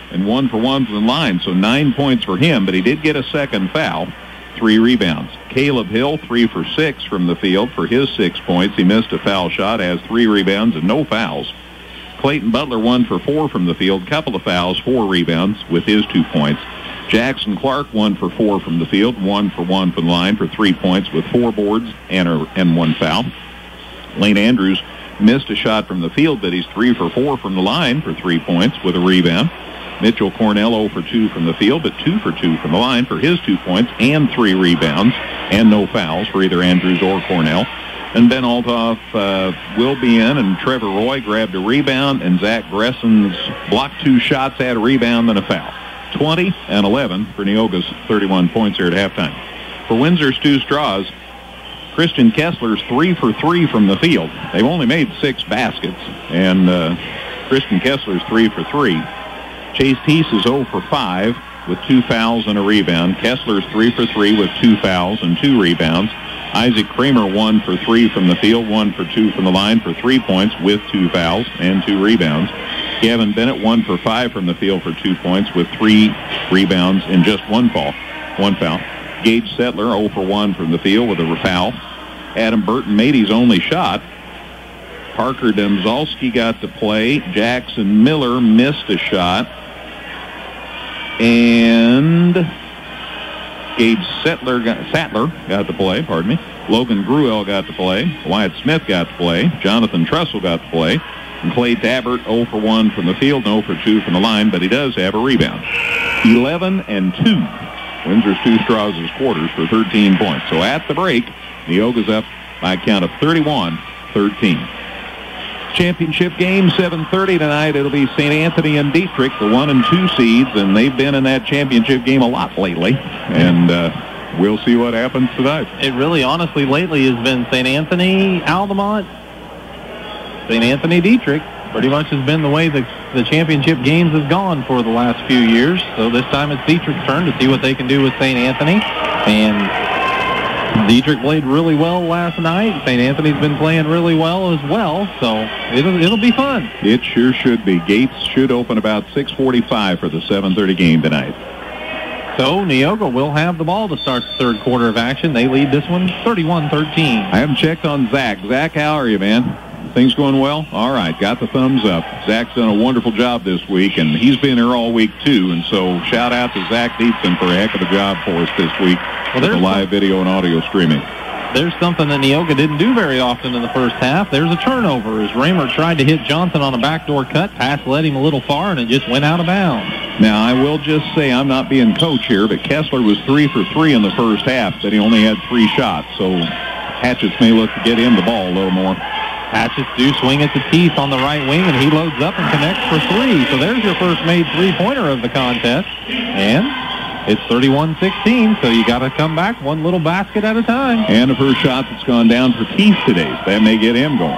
and 1 for 1 from the line, so 9 points for him, but he did get a second foul. 3 rebounds. Caleb Hill, 3 for 6 from the field for his 6 points. He missed a foul shot, has 3 rebounds and no fouls. Clayton Butler, 1 for 4 from the field, couple of fouls, 4 rebounds with his 2 points. Jackson Clark, 1 for 4 from the field, 1 for 1 from the line for 3 points with 4 boards and 1 foul. Lane Andrews missed a shot from the field, but he's 3 for 4 from the line for 3 points with a rebound. Mitchell Cornell 0 for 2 from the field, but 2 for 2 from the line for his 2 points and 3 rebounds and no fouls for either Andrews or Cornell. And Ben Althoff will be in, and Trevor Roy grabbed a rebound, and Zach Gresson's blocked 2 shots, had a rebound and a foul. 20 and 11 for Neoga's 31 points here at halftime. For Windsor Stew-Stras, Christian Kessler's 3 for 3 from the field. They've only made 6 baskets, and Christian Kessler's 3 for 3. Chase Teese is 0 for 5 with 2 fouls and a rebound. Kessler's 3 for 3 with 2 fouls and 2 rebounds. Isaac Kramer 1 for 3 from the field, 1 for 2 from the line for 3 points with 2 fouls and 2 rebounds. Gavin Bennett 1 for 5 from the field for 2 points with 3 rebounds and just 1 foul. Gage Settler 0 for 1 from the field with a foul. Adam Burton made his only shot. Parker Demzalski got to play. Jackson Miller missed a shot. And Gage Sattler got to play, pardon me. Logan Gruel got to play. Wyatt Smith got to play. Jonathan Trussell got to play. And Clay Tabbert 0 for 1 from the field, 0 for 2 from the line, but he does have a rebound. 11 and 2. Windsor Stew-Stras' quarters for 13 points. So at the break, Neoga's up by a count of 31-13. Championship game, 7:30 tonight. It'll be St. Anthony and Dietrich, the 1 and 2 seeds, and they've been in that championship game a lot lately. And we'll see what happens tonight. It really, honestly, lately has been St. Anthony, Altamont, St. Anthony, Dietrich. Pretty much has been the way the championship games have gone for the last few years. So this time it's Dietrich's turn to see what they can do with St. Anthony. And Dietrich played really well last night. St. Anthony's been playing really well as well, so it'll be fun. It sure should be. Gates should open about 6:45 for the 7:30 game tonight. So Neoga will have the ball to start the third quarter of action. They lead this one 31-13. I haven't checked on Zach. Zach, how are you, man? Things going well? All right, got the thumbs up. Zach's done a wonderful job this week, and he's been here all week, too. And so shout out to Zach Dietzen for a heck of a job for us this week with the live video and audio streaming. There's something that Neoga didn't do very often in the first half. There's a turnover as Raymer tried to hit Johnson on a backdoor cut. Pass led him a little far, and it just went out of bounds. Now, I will just say, I'm not being coach here, but Kessler was 3 for 3 in the first half, but he only had 3 shots. So Hatchets may look to get him the ball a little more. Hatchets do swing it to Teeth on the right wing, and he loads up and connects for 3. So there's your first made three-pointer of the contest. And it's 31-16, so you got to come back one little basket at a time. And a first shot that's gone down for Teeth today, so that may get him going.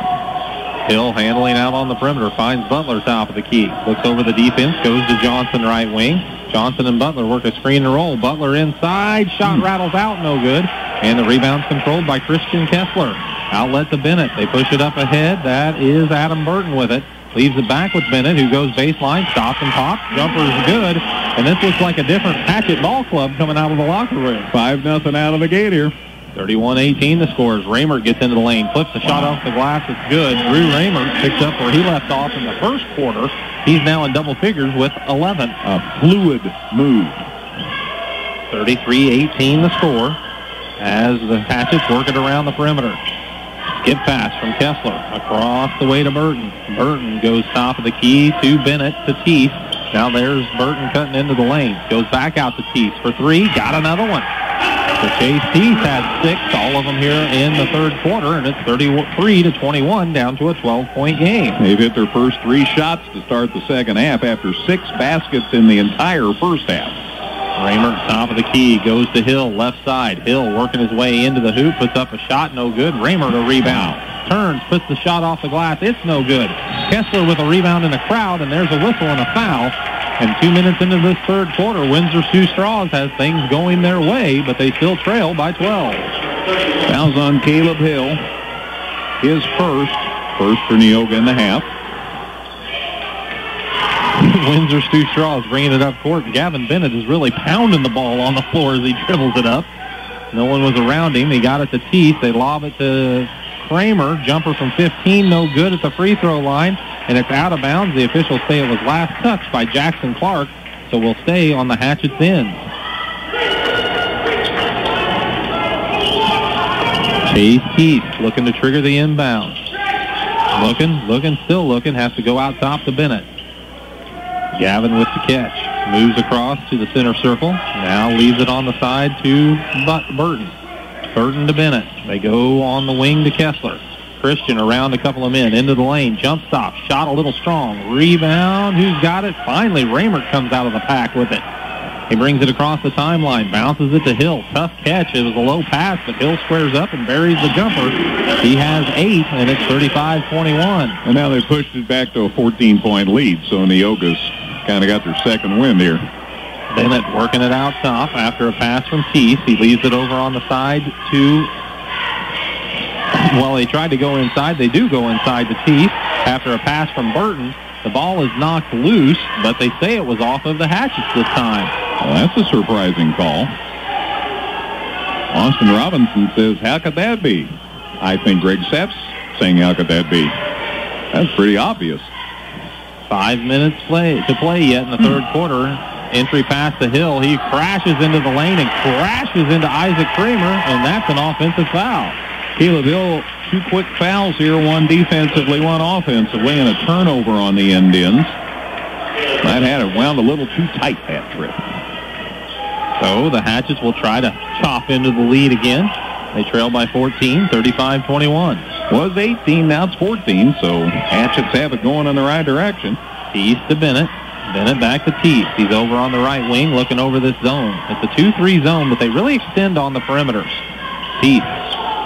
Hill handling out on the perimeter, finds Butler top of the key. Looks over the defense, goes to Johnson right wing. Johnson and Butler work a screen and roll. Butler inside, shot rattles out, no good. And the rebound's controlled by Christian Kessler. Outlet to Bennett. They push it up ahead. That is Adam Burton with it. Leaves it back with Bennett, who goes baseline, stops and pops. Jumper is good. And this looks like a different Hatchet ball club coming out of the locker room. 5-0 out of the gate here. 31-18 the scores. Raymer gets into the lane, flips the shot off the glass. It's good. Drew Raymer picks up where he left off in the first quarter. He's now in double figures with 11. A fluid move. 33-18 the score as the Hatchets work it around the perimeter. Skip pass from Kessler across the way to Burton. Burton goes top of the key to Bennett to Teese. Now there's Burton cutting into the lane. Goes back out to Teese for 3. Got another one. So Chase Teese had 6, all of them here in the third quarter, and it's 33-21 down to a 12-point game. They've hit their first 3 shots to start the second half after 6 baskets in the entire first half. Raymer, top of the key, goes to Hill, left side. Hill working his way into the hoop, puts up a shot, no good. Raymer to rebound. Turns, puts the shot off the glass. It's no good. Kessler with a rebound in the crowd, and there's a whistle and a foul. And 2 minutes into this third quarter, Windsor Stew-Stras has things going their way, but they still trail by 12. Fouls on Caleb Hill. His first, First for Neoga in the half. Windsor Stew-Stras bringing it up court. Gavin Bennett is really pounding the ball on the floor as he dribbles it up. No one was around him. He got it to Teeth. They lob it to Kramer. Jumper from 15, no good at the free throw line. And it's out of bounds. The officials say it was last touched by Jackson Clark. So we'll stay on the Hatchet's end. Chase Teeth looking to trigger the inbound. Looking, still looking. Has to go out top to Bennett. Gavin with the catch. Moves across to the center circle. Now leaves it on the side to Burton. Burton to Bennett. They go on the wing to Kessler. Christian around a couple of men. Into the lane. Jump stop. Shot a little strong. Rebound. Who's got it? Finally, Raymert comes out of the pack with it. He brings it across the timeline. Bounces it to Hill. Tough catch. It was a low pass, but Hill squares up and buries the jumper. He has 8, and it's 35-21. And now they pushed it back to a 14-point lead, so Neoga's kind of got their second win here. Bennett working it out top after a pass from Teeth. He leaves it over on the side to... Well, they tried to go inside. They do go inside to Teeth after a pass from Burton. The ball is knocked loose, but they say it was off of the Hatchets this time. Well, that's a surprising call. Austin Robinson says, how could that be? I think Greg Sepp's saying, how could that be? That's pretty obvious. 5 minutes to play yet in the third quarter. Entry pass to Hill. He crashes into the lane and crashes into Isaac Kramer, and that's an offensive foul. Caleb Hill, 2 quick fouls here, 1 defensively, 1 offensively, and a turnover on the Indians. Might have it wound a little too tight that trip. So the Hatchets will try to chop into the lead again. They trail by 14, 35-21. Was 18, now it's 14, so Hatchets have it going in the right direction. Teeth to Bennett. Bennett back to Teeth. He's over on the right wing looking over this zone. It's a 2-3 zone, but they really extend on the perimeters. Teeth,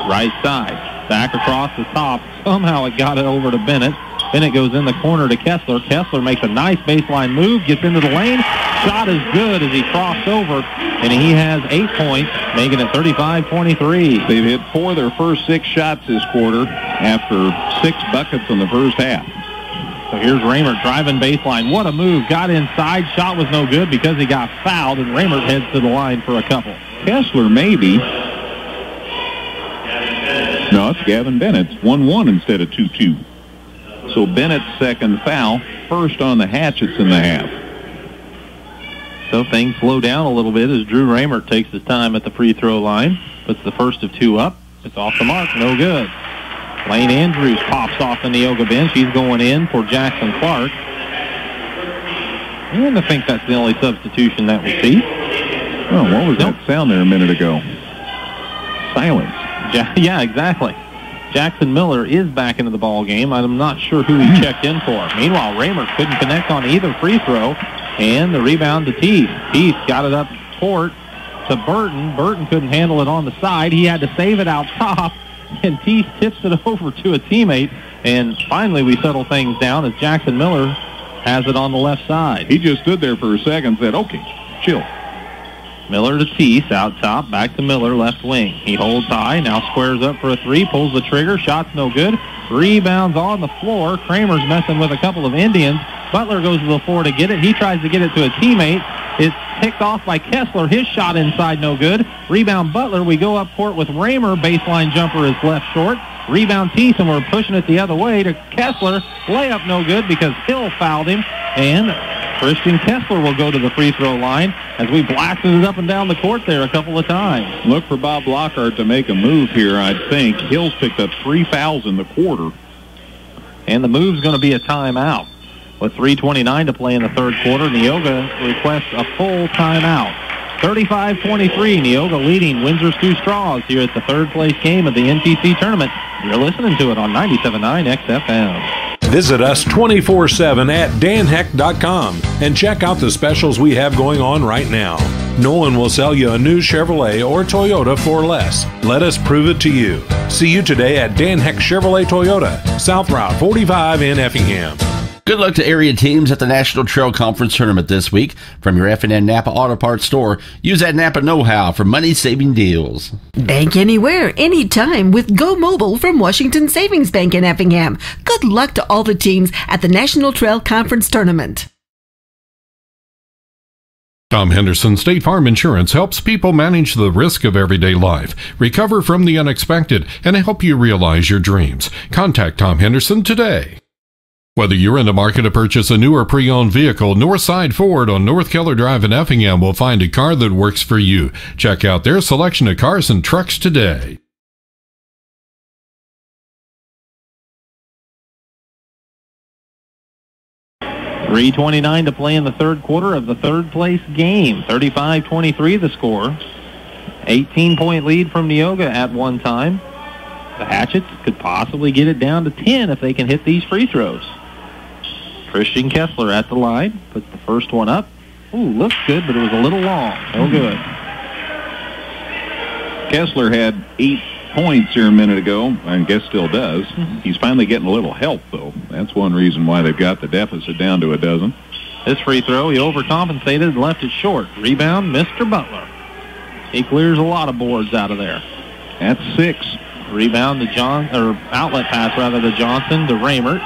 right side. Back across the top. Somehow it got it over to Bennett. Bennett goes in the corner to Kessler. Kessler makes a nice baseline move, gets into the lane. Shot is good as he crossed over, and he has 8 points, making it 35-23. They've hit 4 of their first 6 shots this quarter after 6 buckets in the first half. So here's Raymert driving baseline. What a move. Got inside. Shot was no good because he got fouled, and Raymert heads to the line for a couple. Kessler maybe. No, it's Gavin Bennett. It's 1-1 instead of 2-2. So Bennett's second foul, first on the Hatchets in the half. So things slow down a little bit as Drew Raymert takes his time at the free throw line. Puts the first of 2 up. It's off the mark. No good. Lane Andrews pops off the Neoga bench. He's going in for Jackson Clark. And I think that's the only substitution that we see. Oh, what was that sound there a minute ago? Silence. Yeah, exactly. Jackson Miller is back into the ball game. I'm not sure who he checked in for. Meanwhile, Raymert couldn't connect on either free throw. And the rebound to Teeth. Teeth got it up court to Burton. Burton couldn't handle it on the side. He had to save it out top. And Teeth tips it over to a teammate. And finally we settle things down as Jackson Miller has it on the left side. He just stood there for a second and said, okay, chill. Miller to Teeth, out top, back to Miller, left wing. He holds high, now squares up for a 3, pulls the trigger, shot's no good. Rebounds on the floor. Kramer's messing with a couple of Indians. Butler goes to the floor to get it. He tries to get it to a teammate. It's picked off by Kessler. His shot inside, no good. Rebound Butler. We go up court with Raymer. Baseline jumper is left short. Rebound Teeth, and we're pushing it the other way to Kessler. Layup no good because Hill fouled him. And Christian Kessler will go to the free throw line as we blasted it up and down the court there a couple of times. Look for Bob Lockhart to make a move here, I think. Hill's picked up 3 fouls in the quarter. And the move's going to be a timeout. With 3:29 to play in the third quarter, Neoga requests a full timeout. 35-23, Neoga leading Windsor Stew-Stras here at the third place game of the NTC Tournament. You're listening to it on 97.9 XFM. Visit us 24/7 at danheck.com and check out the specials we have going on right now. No one will sell you a new Chevrolet or Toyota for less. Let us prove it to you. See you today at Dan Heck Chevrolet Toyota, South Route 45 in Effingham. Good luck to area teams at the National Trail Conference Tournament this week. From your F&N Napa Auto Parts store, use that Napa know-how for money-saving deals. Bank anywhere, anytime with Go Mobile from Washington Savings Bank in Effingham. Good luck to all the teams at the National Trail Conference Tournament. Tom Henderson State Farm Insurance helps people manage the risk of everyday life, recover from the unexpected, and help you realize your dreams. Contact Tom Henderson today. Whether you're in the market to purchase a new or pre-owned vehicle, Northside Ford on North Keller Drive in Effingham will find a car that works for you. Check out their selection of cars and trucks today. .329 to play in the third quarter of the third place game. 35-23 the score. 18-point lead from Neoga at one time. The Hatchets could possibly get it down to 10 if they can hit these free throws. Christian Kessler at the line, puts the first one up. Ooh, looks good, but it was a little long. No good. Kessler had 8 points here a minute ago, I guess still does. He's finally getting a little help, though. That's one reason why they've got the deficit down to a dozen. This free throw, he overcompensated and left it short. Rebound, Mr. Butler. He clears a lot of boards out of there. That's 6. Rebound to outlet pass rather to Johnson to Raymert.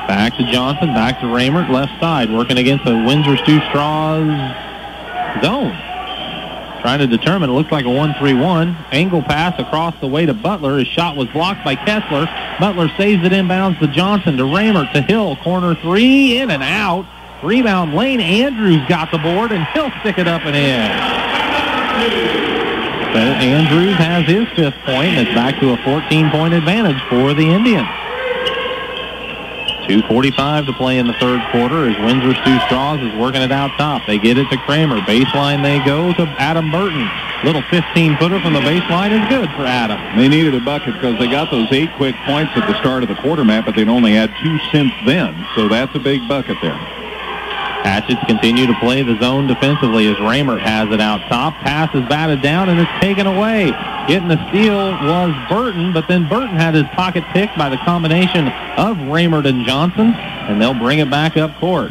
Back to Johnson, back to Raymert, left side, working against the Windsor Stew-Stras zone. Trying to determine, it looks like a 1-3-1. Angle pass across the way to Butler. His shot was blocked by Kessler. Butler saves it inbounds to Johnson, to Raymert, to Hill. Corner three, in and out. Rebound, Lane Andrews got the board, and he'll stick it up and in. But Andrews has his 5th point, and it's back to a 14-point advantage for the Indians. 2:45 to play in the third quarter as Windsor Stew-Stras is working it out top. They get it to Kramer. Baseline they go to Adam Burton. Little 15-footer from the baseline is good for Adam. They needed a bucket because they got those 8 quick points at the start of the quarter, Matt, but they'd only had 2 since then. So that's a big bucket there. Hatchets continue to play the zone defensively as Raymert has it out top. Pass is batted down and it's taken away. Getting the steal was Burton, but then Burton had his pocket picked by the combination of Raymert and Johnson, and they'll bring it back up court.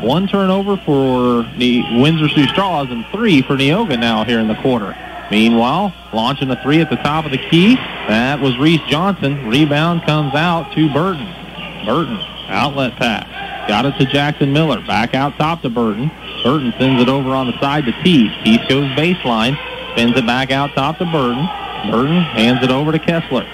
1 turnover for the Windsor Stew-Stras and 3 for Neoga now here in the quarter. Meanwhile, launching a 3 at the top of the key. That was Reese Johnson. Rebound comes out to Burton. Burton, outlet pass. Got it to Jackson Miller. Back out top to Burton. Burton sends it over on the side to Teese. Teese goes baseline. Spins it back out top to Burton. Burton hands it over to Kessler.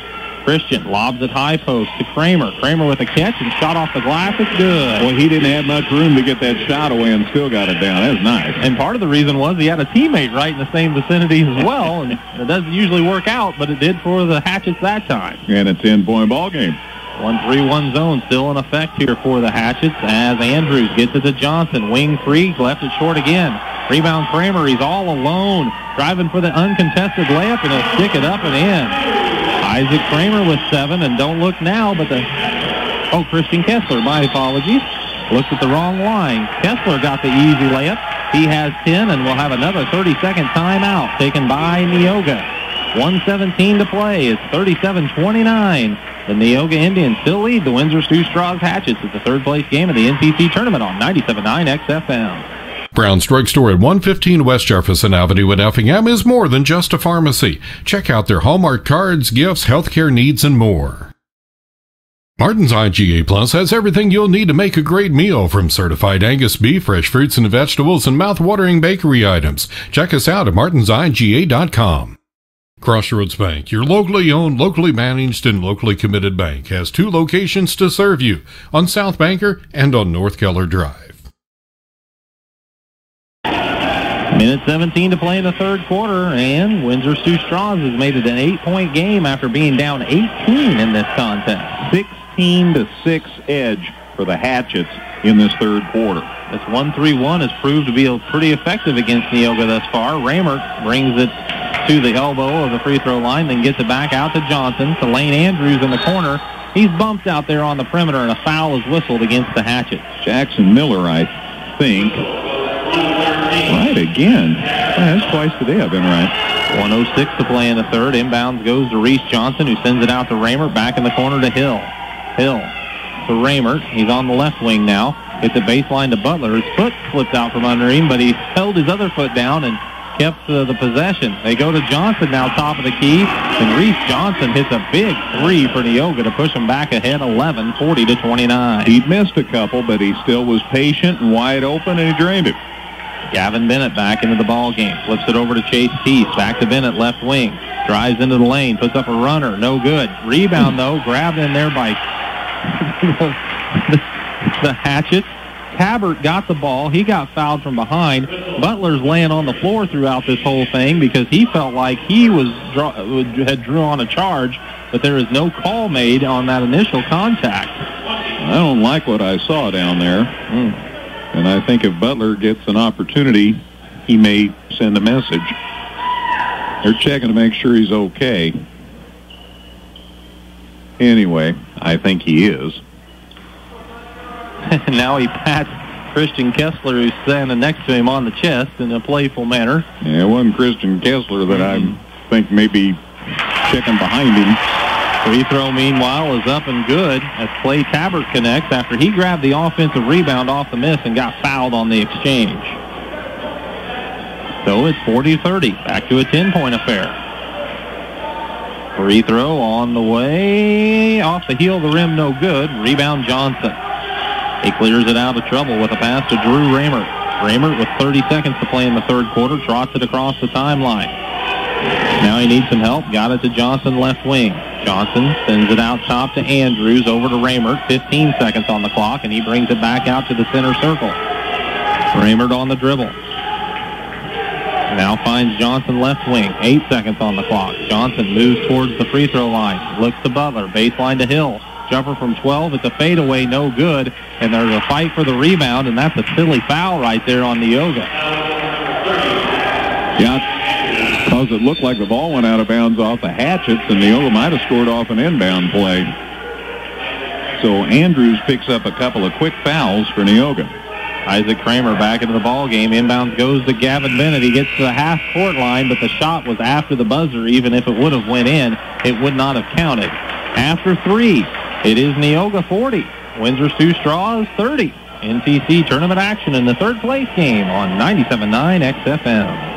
Christian lobs it high post to Kramer. Kramer with a catch and shot off the glass. It's good. Well, he didn't have much room to get that shot away and still got it down. That was nice. And part of the reason was he had a teammate right in the same vicinity as well. And it doesn't usually work out, but it did for the Hatchets that time. And a 10-point ball game. 1-3-1 zone still in effect here for the Hatchets as Andrews gets it to Johnson. Wing 3, left it short again. Rebound Kramer, he's all alone. Driving for the uncontested layup, and he'll stick it up and in. Isaac Kramer with 7, and don't look now, but Christian Kessler, my apologies. Looked at the wrong line. Kessler got the easy layup. He has 10, and we'll have another 30-second timeout taken by Neoga. 1:17 to play. It's 37-29. The Neoga Indians still lead the Windsor Stew-Stras Hatchets at the third-place game of the NTC Tournament on 97.9 XFM. Brown's Drug Store at 115 West Jefferson Avenue in Effingham is more than just a pharmacy. Check out their Hallmark cards, gifts, healthcare needs, and more. Martin's IGA Plus has everything you'll need to make a great meal, from certified Angus beef, fresh fruits and vegetables, and mouth-watering bakery items. Check us out at martinsiga.com. Crossroads Bank, your locally owned, locally managed, and locally committed bank, has 2 locations to serve you, on South Banker and on North Keller Drive. Minute 17 to play in the third quarter, and Windsor Stew-Stras has made it an 8-point game after being down 18 in this contest. 16-6 edge for the Hatchets in this third quarter. This 1-3-1 has proved to be pretty effective against Neoga thus far. Raymert brings it to the elbow of the free throw line, then gets it back out to Johnson, to Lane Andrews in the corner. He's bumped out there on the perimeter, and a foul is whistled against the Hatchets. Jackson Miller, I think. Right again. That's twice today I've been right. 1:06 to play in the third. Inbounds goes to Reese Johnson, who sends it out to Raymert. Back in the corner to Hill. Hill to Raymert. He's on the left wing now. Gets the baseline to Butler. His foot slipped out from under him, but he held his other foot down and kept the possession. They go to Johnson now, top of the key, and Reese Johnson hits a big three for Neoga to push him back ahead 11, 40-29. He'd missed a couple, but he still was patient and wide open, and he drained it. Gavin Bennett back into the ball game. Flips it over to Chase Teese. Back to Bennett, left wing. Drives into the lane. Puts up a runner. No good. Rebound, though. Grabbed in there by the Hatchets. Tabbert got the ball. He got fouled from behind. Butler's laying on the floor throughout this whole thing because he felt like he had drew on a charge, but there is no call made on that initial contact. I don't like what I saw down there. And I think if Butler gets an opportunity, he may send a message. They're checking to make sure he's okay. Anyway, I think he is. Now he pats Christian Kessler, who's standing next to him, on the chest in a playful manner. Yeah, it wasn't Christian Kessler that I think maybe checking behind him. Free throw, meanwhile, is up and good as Clay Tabbert connects after he grabbed the offensive rebound off the miss and got fouled on the exchange. So it's 40-30, back to a 10-point affair. Free throw on the way, off the heel of the rim, no good. Rebound Johnson. He clears it out of trouble with a pass to Drew Raymert. Raymert, with 30 seconds to play in the third quarter, trots it across the timeline. Now he needs some help. Got it to Johnson, left wing. Johnson sends it out top to Andrews, over to Raymert. 15 seconds on the clock, and he brings it back out to the center circle. Raymert on the dribble. Now finds Johnson, left wing. 8 seconds on the clock. Johnson moves towards the free throw line. Looks to Butler. Baseline to Hill. Jumper from 12. It's a fadeaway, no good. And there's a fight for the rebound, and that's a silly foul right there on Neoga. Yeah, because it looked like the ball went out of bounds off the Hatchets, and Neoga might have scored off an inbound play. So Andrews picks up a couple of quick fouls for Neoga. Isaac Kramer back into the ball game. Inbounds goes to Gavin Bennett. He gets to the half-court line, but the shot was after the buzzer. Even if it would have went in, it would not have counted. After three, it is Neoga 40, Windsor Stew-Stras 30. NTC Tournament action in the third place game on 97.9 XFM.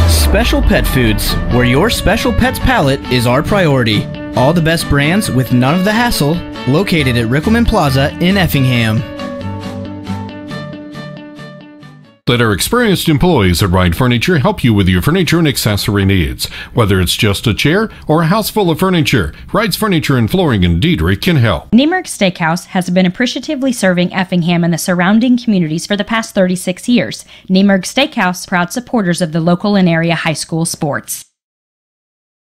Special Pet Foods, where your special pet's palate is our priority. All the best brands with none of the hassle, located at Rickleman Plaza in Effingham. Let our experienced employees at Wright Furniture help you with your furniture and accessory needs. Whether it's just a chair or a house full of furniture, Wright's Furniture and Flooring in Diedrich can help. Nemerg Steakhouse has been appreciatively serving Effingham and the surrounding communities for the past 36 years. Nemerg Steakhouse, proud supporters of the local and area high school sports.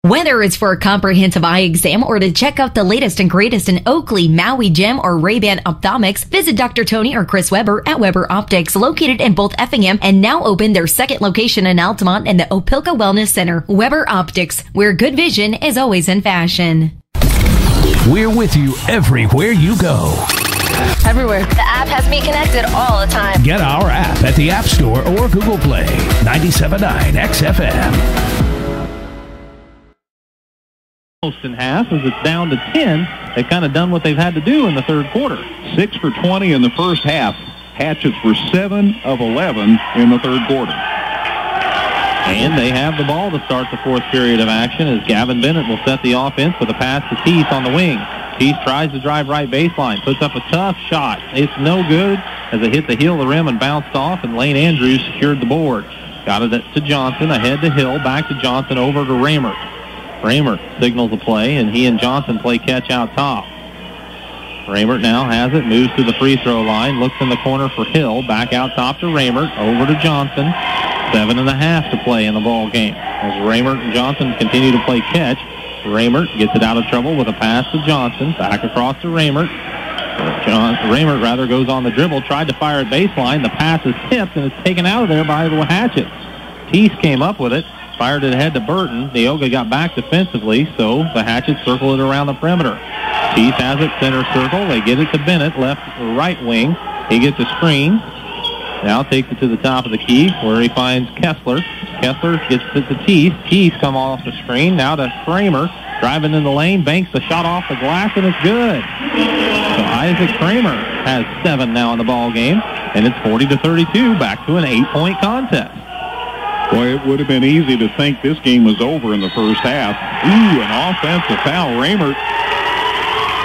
Whether it's for a comprehensive eye exam or to check out the latest and greatest in Oakley, Maui Gem, or Ray-Ban Ophthalmics, visit Dr. Tony or Chris Weber at Weber Optics, located in both Effingham and now open their second location in Altamont and the Opelka Wellness Center. Weber Optics, where good vision is always in fashion. We're with you everywhere you go. Everywhere. The app has me connected all the time. Get our app at the App Store or Google Play. 97.9 XFM. In half as it's down to 10. They've kind of done what they've had to do in the third quarter. 6 for 20 in the first half. Hatchets were 7 of 11 in the third quarter. And they have the ball to start the fourth period of action as Gavin Bennett will set the offense with a pass to Teese on the wing. Teese tries to drive right baseline, puts up a tough shot. It's no good as it hit the heel of the rim and bounced off, and Lane Andrews secured the board. Got it to Johnson, ahead to Hill, back to Johnson, over to Raymert. Raymert signals a play, and he and Johnson play catch out top. Raymert now has it, moves to the free throw line, looks in the corner for Hill, back out top to Raymert, over to Johnson. 7.5 to play in the ball game. As Raymert and Johnson continue to play catch, Raymert gets it out of trouble with a pass to Johnson, back across to Raymert. Raymert goes on the dribble, tried to fire at baseline. The pass is tipped, and it's taken out of there by the Hatchets. Teese came up with it. Fired it ahead to Burton. Neoga got back defensively, so the Hatchets circle it around the perimeter. Teese has it center circle. They get it to Bennett, left right wing. He gets a screen. Now takes it to the top of the key where he finds Kessler. Kessler gets it to Teese. Teese come off the screen. Now to Kramer. Driving in the lane, banks the shot off the glass, and it's good. So Isaac Kramer has 7 now in the ball game, and it's 40-32, back to an 8-point contest. Boy, it would have been easy to think this game was over in the first half. Ooh, an offensive foul. Raymert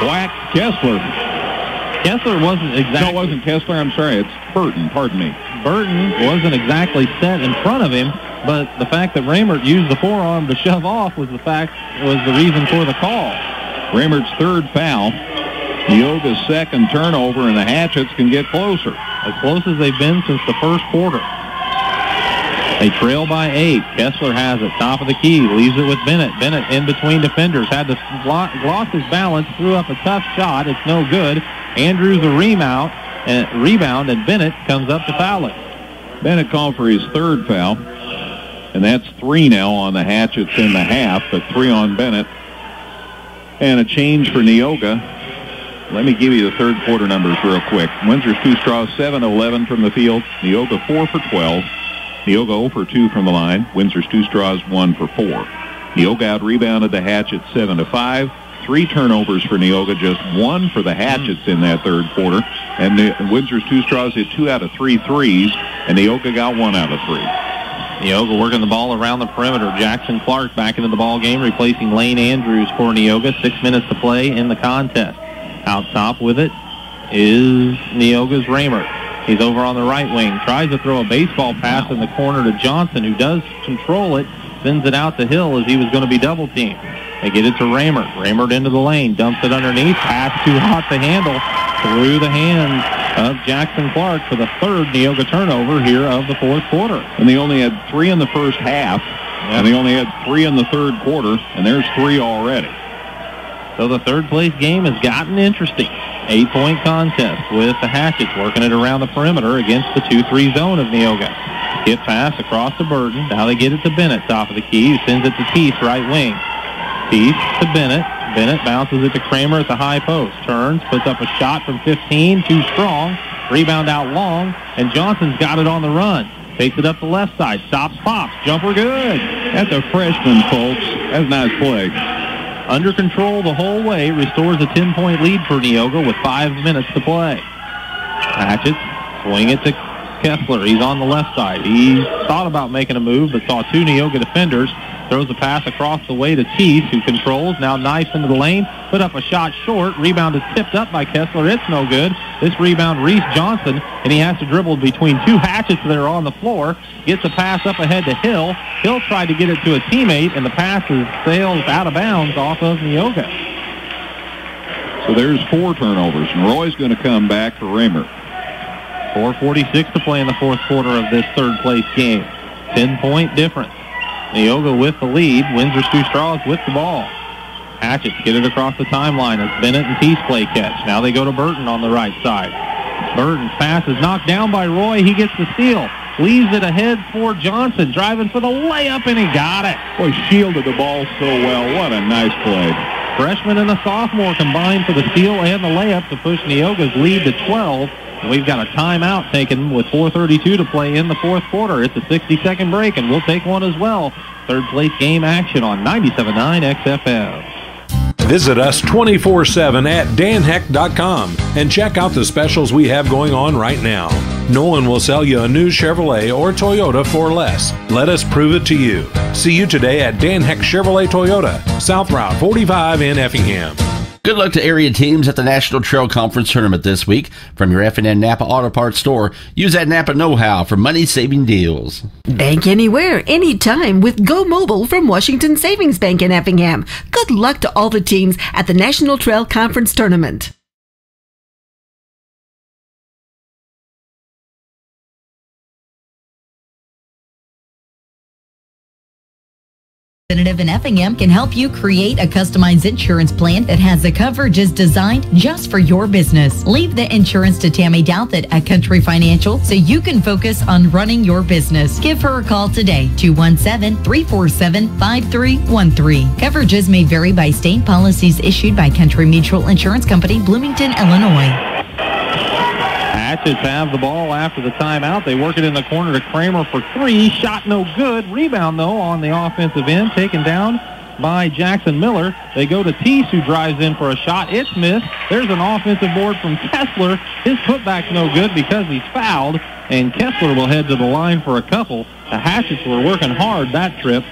whacked Kessler. Kessler wasn't exactly... No, it wasn't Kessler. I'm sorry. It's Burton. Pardon me. Burton wasn't exactly set in front of him, but the fact that Raymert used the forearm to shove off was the reason for the call. Raymert's 3rd foul. Neoga's 2nd turnover, and the Hatchets can get closer. As close as they've been since the first quarter. They trail by 8. Kessler has it, top of the key, leaves it with Bennett. Bennett in between defenders, had to gloss his balance, threw up a tough shot. It's no good. Andrews a rebound, and Bennett comes up to foul it. Bennett called for his 3rd foul, and that's 3 now on the Hatchets in the half, but 3 on Bennett. And a change for Neoga. Let me give you the third quarter numbers real quick. Windsor's Stew-Stras 7-11 from the field. Neoga 4 for 12. Neoga 0 for 2 from the line. Windsor's Stew-Stras 1 for 4. Neoga out-rebounded the Hatchets 7-5. 3 turnovers for Neoga, just 1 for the Hatchets in that third quarter. And Windsor's Stew-Stras hit 2 out of 3 threes, and Neoga got 1 out of 3. Neoga working the ball around the perimeter. Jackson Clark back into the ball game, replacing Lane Andrews for Neoga. 6 minutes to play in the contest. Out top with it is Neoga's Raymert. He's over on the right wing. Tries to throw a baseball pass in the corner to Johnson, who does control it. Sends it out to Hill as he was going to be double-teamed. They get it to Raymert. Raymert into the lane. Dumps it underneath. Pass too hot to handle. Through the hands of Jackson Clark for the 3rd Neoga turnover here of the fourth quarter. And they only had 3 in the first half. And they only had 3 in the third quarter. And there's 3 already. So the third-place game has gotten interesting. 8-point contest with the Hatchets working it around the perimeter against the 2-3 zone of Neoga. Hit pass across to Burton. Now they get it to Bennett, top of the key, who sends it to Teese, right wing. Teese to Bennett. Bennett bounces it to Kramer at the high post. Turns, puts up a shot from 15, too strong. Rebound out long, and Johnson's got it on the run. Takes it up the left side. Stops, pops. Jumper good. That's a freshman, folks. That's a nice play. Under control the whole way. Restores a 10-point lead for Neoga with 5 minutes to play. Hatchets swing it to Kessler. He's on the left side. He thought about making a move, but saw 2 Neoga defenders. Throws a pass across the way to Teese, who controls. Now knifes into the lane. Put up a shot short. Rebound is tipped up by Kessler. It's no good. This rebound, Reese Johnson, and he has to dribble between 2 Hatchets that are on the floor. Gets a pass up ahead to Hill. Hill tried to get it to a teammate, and the pass sails out of bounds off of Neoga. So there's 4 turnovers, and Roy's going to come back for Raymert. 4:46 to play in the fourth quarter of this third-place game. 10-point difference. Neoga with the lead. Windsor Stew-Stras with the ball. Hatchets get it across the timeline as Bennett and Teese play catch. Now they go to Burton on the right side. Burton's pass is knocked down by Roy. He gets the steal. Leaves it ahead for Johnson. Driving for the layup, and he got it. Boy, shielded the ball so well. What a nice play. Freshman and a sophomore combined for the steal and the layup to push Neoga's lead to 12. We've got a timeout taken with 4:32 to play in the fourth quarter. It's a 60-second break, and we'll take one as well. Third-place game action on 97.9 XFL. Visit us 24/7 at danheck.com and check out the specials we have going on right now. No one will sell you a new Chevrolet or Toyota for less. Let us prove it to you. See you today at Dan Heck Chevrolet Toyota, South Route 45 in Effingham. Good luck to area teams at the National Trail Conference Tournament this week. From your F&N Napa Auto Parts store, use that Napa know-how for money-saving deals. Bank anywhere, anytime with Go Mobile from Washington Savings Bank in Effingham. Good luck to all the teams at the National Trail Conference Tournament. Representative in Effingham can help you create a customized insurance plan that has the coverages designed just for your business. Leave the insurance to Tammy Douthit at Country Financial so you can focus on running your business. Give her a call today, 217-347-5313. Coverages may vary by state. Policies issued by Country Mutual Insurance Company, Bloomington, Illinois. Hatchets have the ball after the timeout. They work it in the corner to Kramer for 3. Shot no good. Rebound, though, on the offensive end. Taken down by Jackson Miller. They go to Teese, who drives in for a shot. It's missed. There's an offensive board from Kessler. His putback's no good because he's fouled, and Kessler will head to the line for a couple. The Hatchets were working hard that trip.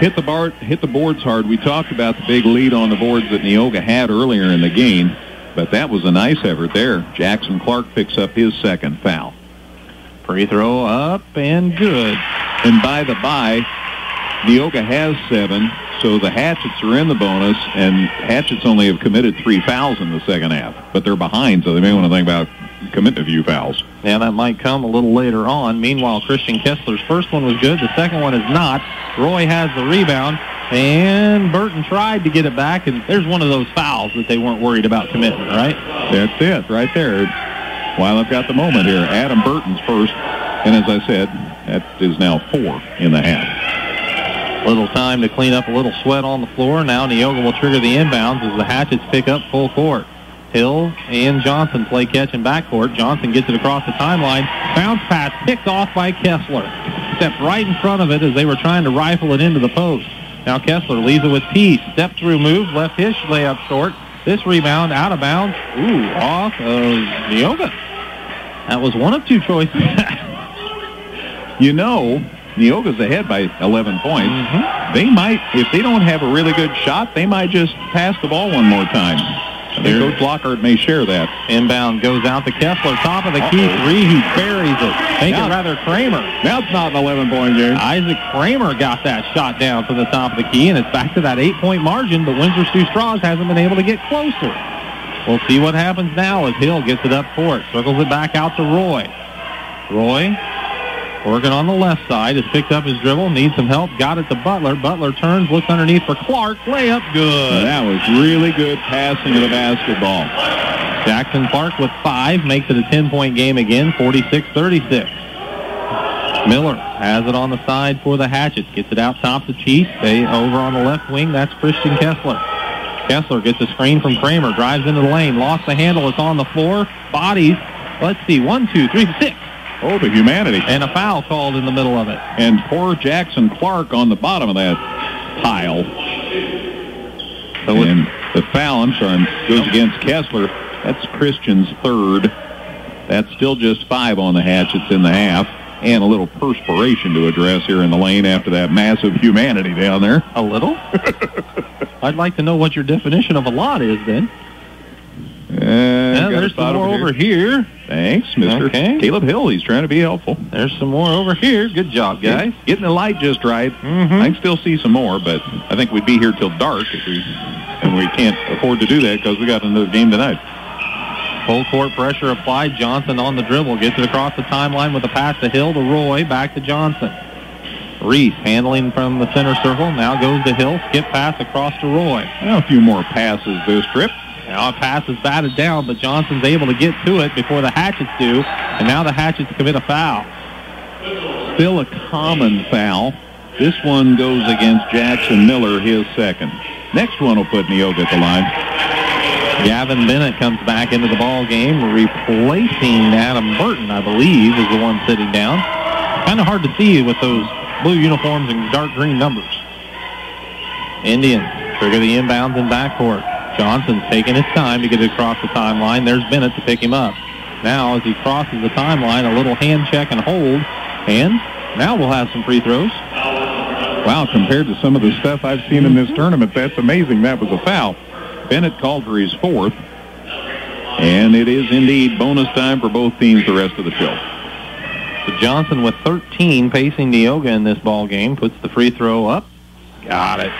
Hit the boards hard. We talked about the big lead on the boards that Neoga had earlier in the game, but that was a nice effort there. Jackson Clark picks up his second foul. Free throw up and good. And by the by, Neoga has 7, so the Hatchets are in the bonus, and Hatchets only have committed 3 fouls in the second half, but they're behind, so they may want to think about committing a few fouls. Yeah, that might come a little later on. Meanwhile, Christian Kessler's first one was good. The second one is not. Roy has the rebound, and Burton tried to get it back, and there's one of those fouls that they weren't worried about committing, right? That's it, right there. While I've got the moment here, Adam Burton's first, and as I said, that is now 4 in the half. Little time to clean up a little sweat on the floor. Now Neoga will trigger the inbounds as the Hatchets pick up full court. Hill and Johnson play catch in backcourt. Johnson gets it across the timeline. Bounce pass picked off by Kessler. Stepped right in front of it as they were trying to rifle it into the post. Now Kessler leaves it with Teese. Step through move, left his layup short. This rebound out of bounds. Ooh, off of Neoga. That was one of 2 choices. You know, Neoga's ahead by 11 points. They might, if they don't have a really good shot, they might just pass the ball one more time. I think Coach Lockhart may share that. Inbound goes out to Kessler, top of the key three. He buries it. Make it rather Kramer. Now it's not an 11-point game. Isaac Kramer got that shot down from the top of the key, and it's back to that 8-point margin, but Windsor Stew-Stras hasn't been able to get closer. We'll see what happens now as Hill gets it up court. Circles it back out to Roy. Roy working on the left side, has picked up his dribble, needs some help, got it to Butler. Butler turns, looks underneath for Clark. Layup good. That was really good passing of the basketball. Jackson Clark with 5, makes it a 10-point game again, 46-36. Miller has it on the side for the Hatchets, gets it out top to Teese. They over on the left wing, that's Christian Kessler. Kessler gets a screen from Kramer, drives into the lane, lost the handle, it's on the floor, bodies, let's see, 1, 2, 3, 6. Oh, the humanity. And a foul called in the middle of it. And poor Jackson Clark on the bottom of that pile. And the foul, goes against Kessler. That's Christian's 3rd. That's still just 5 on the Hatchets in the half. And a little perspiration to address here in the lane after that massive humanity down there. A little? I'd like to know what your definition of a lot is then. There's some more over here. Thanks, Mr. Caleb Hill. He's trying to be helpful. There's some more over here. Good job, guys. Getting the light just right. I can still see some more, but I think we'd be here till dark and we can't afford to do that because we got another game tonight. Full court pressure applied. Johnson on the dribble. Gets it across the timeline with a pass to Hill to Roy. Back to Johnson. Reese handling from the center circle. Now goes to Hill. Skip pass across to Roy. A few more passes this trip. Now a pass is batted down, but Johnson's able to get to it before the Hatchets do. And now the Hatchets commit a foul. Still a common foul. This one goes against Jackson Miller, his 2nd. Next one will put Neoga at the line. Gavin Bennett comes back into the ball game, replacing Adam Burton, I believe, is the one sitting down. Kind of hard to see with those blue uniforms and dark green numbers. Indians trigger the inbounds in backcourt. Johnson's taking his time to get it across the timeline. There's Bennett to pick him up. Now, as he crosses the timeline, a little hand check and hold. And now we'll have some free throws. Wow, compared to some of the stuff I've seen in this tournament, that's amazing. That was a foul. Bennett called for his 4th. And it is indeed bonus time for both teams the rest of the show. So Johnson with 13 pacing Neoga in this ball game. Puts the free throw up. Got it.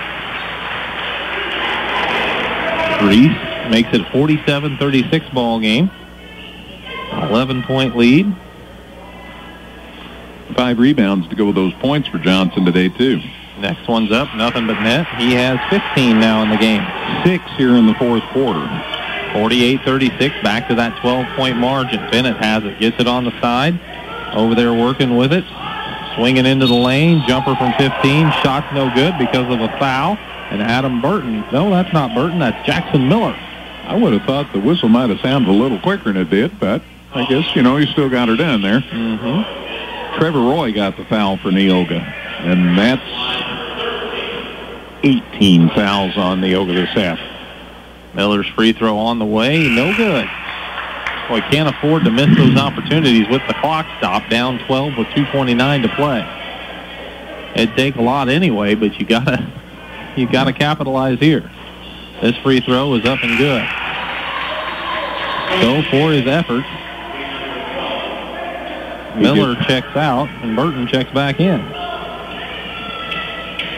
Reese makes it 47-36 ball game. 11-point lead. 5 rebounds to go with those points for Johnson today, too. Next one's up, nothing but net. He has 15 now in the game. 6 here in the 4th quarter. 48-36, back to that 12-point margin. Bennett has it, gets it on the side. Over there working with it. Swinging into the lane, jumper from 15. Shot's no good because of a foul. And Adam Burton, no, that's not Burton, that's Jackson Miller. I would have thought the whistle might have sounded a little quicker than it did, but I guess, you still got her done there. Trevor Roy got the foul for Neoga, and that's 18 fouls on Neoga this half. Miller's free throw on the way. No good. Boy, can't afford to miss those opportunities with the clock stopped. Down 12 with 2:29 to play. It'd take a lot anyway, but you gotta capitalize here. This free throw is up and good. So for his efforts, Miller checks out and Burton checks back in.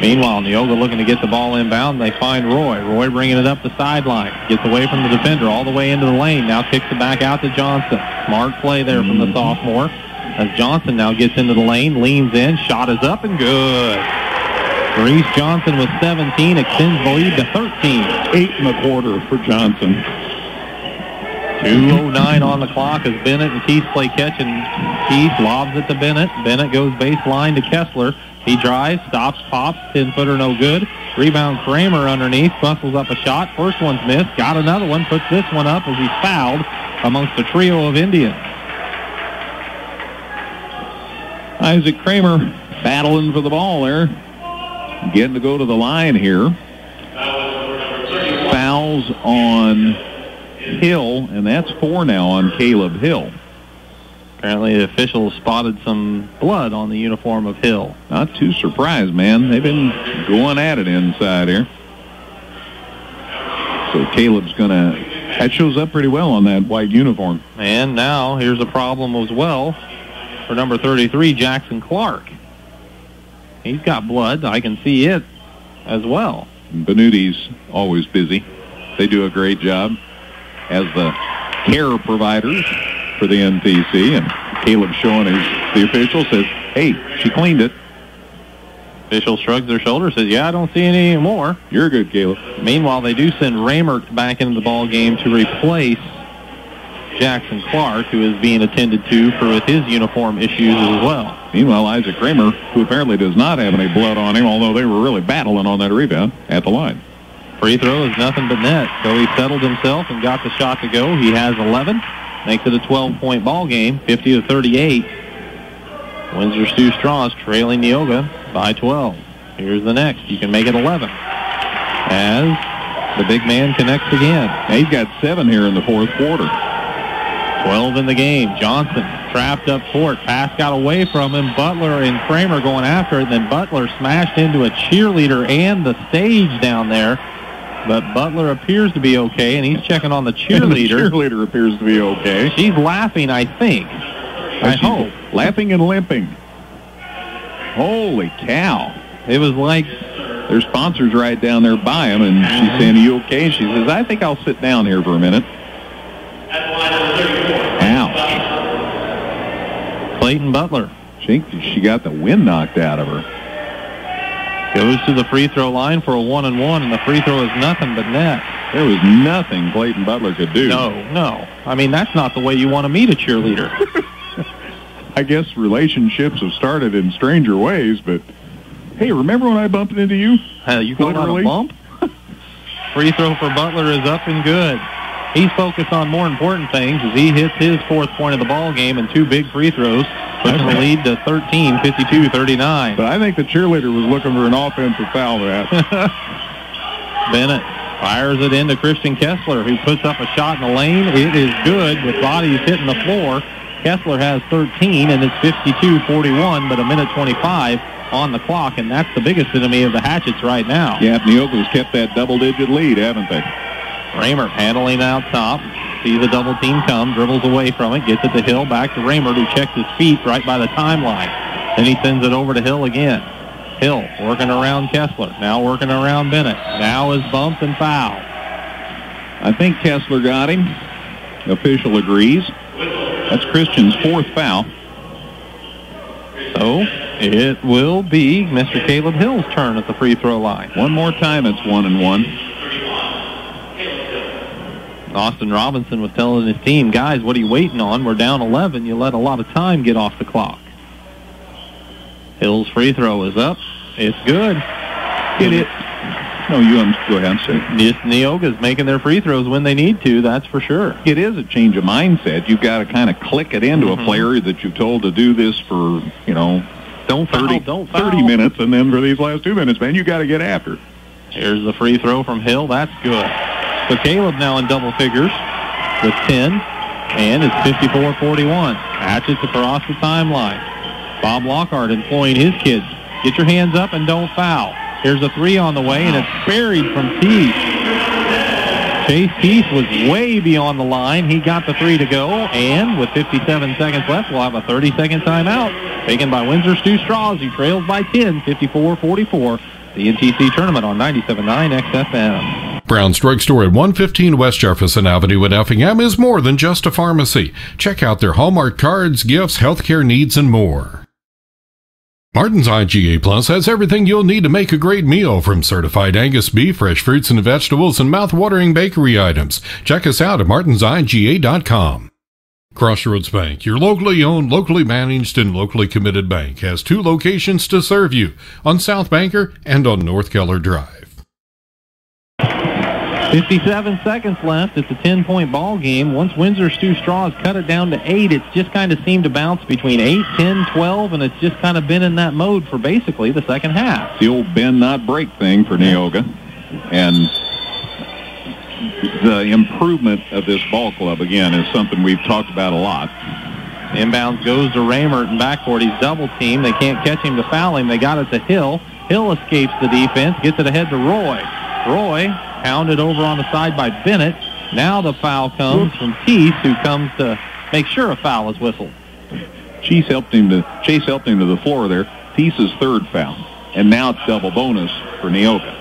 Meanwhile, Neoga looking to get the ball inbound. They find Roy. Roy bringing it up the sideline. Gets away from the defender all the way into the lane. Now kicks it back out to Johnson. Smart play there from the sophomore. As Johnson now gets into the lane, leans in. Shot is up and good. Reese Johnson with 17 extends the lead to 13. 8 in the quarter for Johnson. 2:09 on the clock as Bennett and Keith play catch, and Keith lobs it to Bennett. Bennett goes baseline to Kessler. He drives, stops, pops, 10-footer no good. Rebound Kramer underneath, bustles up a shot. First one's missed, got another one, puts this one up as he's fouled amongst a trio of Indians. Isaac Kramer battling for the ball there. Getting to go to the line here. Fouls on Hill, and that's 4 now on Caleb Hill. Apparently the officials spotted some blood on the uniform of Hill. Not too surprised, man. They've been going at it inside here. So Caleb's going to... That shows up pretty well on that white uniform. And now here's a problem as well for number 33, Jackson Clark. He's got blood. I can see it as well. Benuti's always busy. They do a great job as the care providers for the NTC, and Caleb showing the official says, hey, she cleaned it. Official shrugs their shoulders, says, yeah, I don't see any anymore. You're good, Caleb. Meanwhile, they do send Raymert back into the ball game to replace Jackson Clark, who is being attended to for with his uniform issues as well. Meanwhile, Isaac Kramer, who apparently does not have any blood on him, although they were really battling on that rebound, at the line. Free throw is nothing but net. So he settled himself and got the shot to go. He has 11. Makes it a 12-point ball game, 50-38. Windsor Stew-Stras trailing Neoga by 12. Here's the next. You can make it 11. As the big man connects again. Now he's got 7 here in the fourth quarter. 12 in the game. Johnson trapped up court. Pass got away from him. Butler and Kramer going after it. Then Butler smashed into a cheerleader and the stage down there. But Butler appears to be okay, and he's checking on the cheerleader. The cheerleader appears to be okay. She's laughing, I think. I hope. Laughing and limping. Holy cow. It was like... Their sponsor's right down there by him, and she's saying, are you okay? And she says, I think I'll sit down here for a minute. Ouch. Clayton Butler. She got the wind knocked out of her. Goes to the free throw line for a 1-and-1, and the free throw is nothing but net. There was nothing Clayton Butler could do. No. I mean, that's not the way you want to meet a cheerleader. I guess relationships have started in stranger ways, but hey, remember when I bumped into you? You call that a bump? Free throw for Butler is up and good. He's focused on more important things as he hits his 4th point of the ball game and 2 big free throws, pushing the lead to 13, 52-39. But I think the cheerleader was looking for an offensive foul there. Bennett fires it into Christian Kessler, who puts up a shot in the lane. It is good with bodies hitting the floor. Kessler has 13, and it's 52-41, but a minute 25 on the clock, and that's the biggest enemy of the Hatchets right now. Yeah, Neoga's kept that double-digit lead, haven't they? Raymer handling out top. Sees the double team come, dribbles away from it, gets it to Hill, back to Raymer, who checks his feet right by the timeline. Then he sends it over to Hill again. Hill working around Kessler, now working around Bennett. Now is bumped and fouled. I think Kessler got him. Official agrees. That's Christian's 4th foul. So it will be Mr. Caleb Hill's turn at the free throw line. One more time, it's 1-and-1. Austin Robinson was telling his team, guys, what are you waiting on? We're down 11. You let a lot of time get off the clock. Hill's free throw is up. It's good. Hit it. No, go ahead, sir. Just Neoga's making their free throws when they need to, that's for sure. It is a change of mindset. You've got to kind of click it into a player that you've told to do this for, don't foul. 30 minutes, and then for these last 2 minutes, man, you got to get after. Here's the free throw from Hill. That's good. So Caleb now in double figures with 10, and it's 54-41. Hatchets across the timeline. Bob Lockhart employing his kids. Get your hands up and don't foul. Here's a three on the way, and it's buried from Teese. Chase Teese was way beyond the line. He got the three to go, and with 57 seconds left, we'll have a 30-second timeout taken by Windsor Stew-Stras, who trails by 10, 54-44. The NTC Tournament on 97.9 XFM. Brown's Drug Store at 115 West Jefferson Avenue in Effingham is more than just a pharmacy. Check out their Hallmark cards, gifts, healthcare needs, and more. Martin's IGA Plus has everything you'll need to make a great meal, from certified Angus beef, fresh fruits and vegetables, and mouth-watering bakery items. Check us out at martinsiga.com. Crossroads Bank, your locally owned, locally managed, and locally committed bank, has 2 locations to serve you, on South Banker and on North Keller Drive. 57 seconds left. It's a 10-point ball game. Once Windsor Stew-Stras cut it down to 8, it's just kind of seemed to bounce between 8, 10, 12, and it's just kind of been in that mode for basically the second half. The old bend, not break thing for Neoga. And the improvement of this ball club, again, is something we've talked about a lot. Inbounds goes to Raymert in backcourt. He's double-teamed. They can't catch him to foul him. They got it to Hill. Hill escapes the defense, gets it ahead to Roy. Roy pounded over on the side by Bennett. Now the foul comes from Teese, who comes to make sure a foul is whistled. Chase helped him to the floor there. Teese's third foul. And now it's double bonus for Neoga.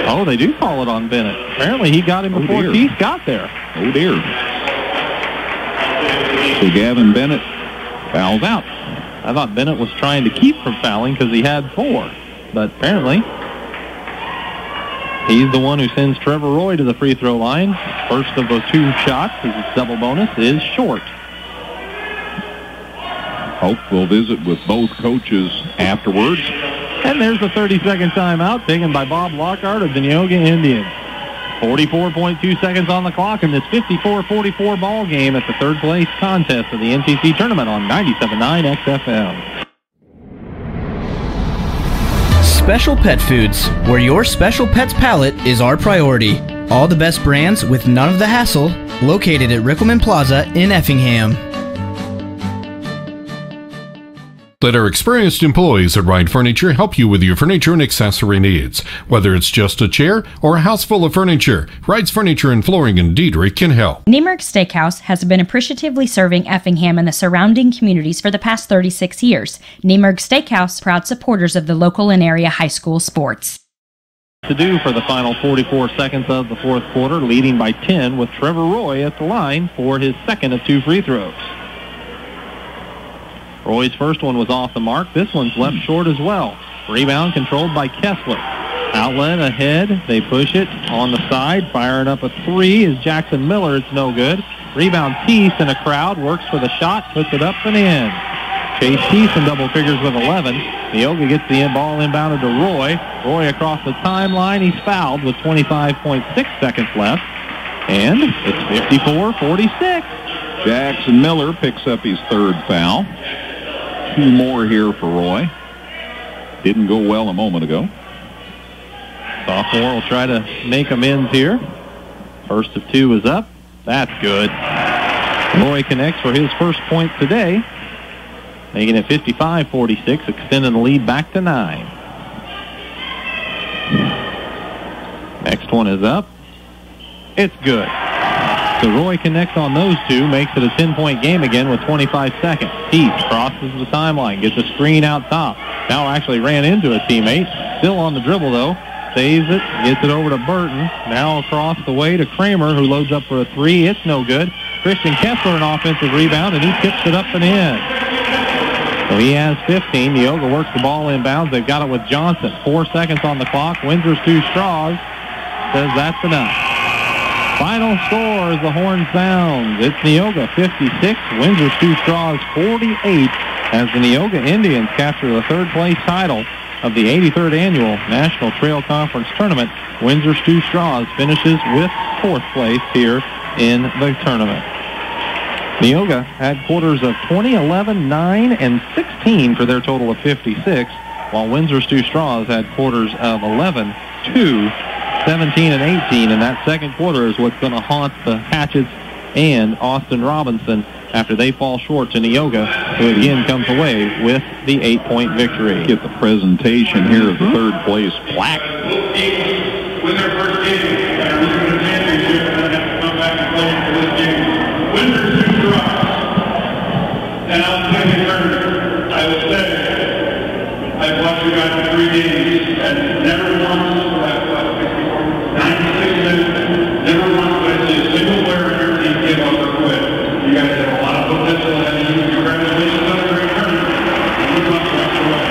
Oh, they do call it on Bennett. Apparently he got him before Teese got there. Oh, dear. So Gavin Bennett fouls out. I thought Bennett was trying to keep from fouling because he had 4. But apparently he's the one who sends Trevor Roy to the free throw line. First of those 2 shots, his double bonus, is short. Hope will visit with both coaches afterwards. And there's a 30-second timeout taken by Bob Lockhart of the Neoga Indians. 44.2 seconds on the clock in this 54-44 ball game at the third place contest of the NTC Tournament on 97.9 XFM. Special Pet Foods, where your special pet's palate is our priority. All the best brands with none of the hassle, located at Rickleman Plaza in Effingham. Let our experienced employees at Wright Furniture help you with your furniture and accessory needs. Whether it's just a chair or a house full of furniture, Wright's Furniture and Flooring in Diedrich can help. Nemerg Steakhouse has been appreciatively serving Effingham and the surrounding communities for the past 36 years. Nemerg Steakhouse, proud supporters of the local and area high school sports. To do for the final 44 seconds of the fourth quarter, leading by 10 with Trevor Roy at the line for his second of 2 free throws. Roy's first one was off the mark. This one's left short as well. Rebound controlled by Kessler. Outlet ahead. They push it on the side. Firing up a 3 is Jackson Miller. It's no good. Rebound Teese in a crowd. Works for the shot. Puts it up and in. Chase Teese in double figures with 11. Neoga gets the ball inbounded to Roy. Roy across the timeline. He's fouled with 25.6 seconds left. And it's 54-46. Jackson Miller picks up his third foul. 2 more here for Roy. Didn't go well a moment ago. Sophomore will try to make amends here. First of 2 is up. That's good. Roy connects for his first point today, making it 55-46, extending the lead back to 9. Next one is up. It's good. So Roy connects on those 2, makes it a 10-point game again with 25 seconds. Teese crosses the timeline, gets a screen out top. Now actually ran into a teammate. Still on the dribble, though. Saves it, gets it over to Burton. Now across the way to Kramer, who loads up for a 3. It's no good. Christian Kessler an offensive rebound, and he tips it up and in. So he has 15. Neoga works the ball inbounds. They've got it with Johnson. 4 seconds on the clock. Windsor Stew-Stras says that's enough. Final score as the horn sounds. It's Neoga 56, Windsor Stew-Stras 48, as the Neoga Indians capture the third-place title of the 83rd Annual National Trail Conference Tournament. Windsor Stew-Stras finishes with 4th place here in the tournament. Neoga had quarters of 20, 11, 9, and 16 for their total of 56. while Windsor Stew-Stras had quarters of 11, 2, 17, and 18. And that second quarter is what's going to haunt the Hatchets and Austin Robinson after they fall short to Neoga, who again comes away with the 8-point victory. Get the presentation here of the third place plaque. With their first game, and are losing the championship, and then have to come back and play for this game. Windsor Stew-Stras, and outstanding tournament. I will say, I've watched you guys for 3 games, and never once, 96 minutes, never once did I see a single player on your team give up or quit. You guys have a lot of potential ahead of you. Congratulations on a great tournament. Good luck the rest of the way.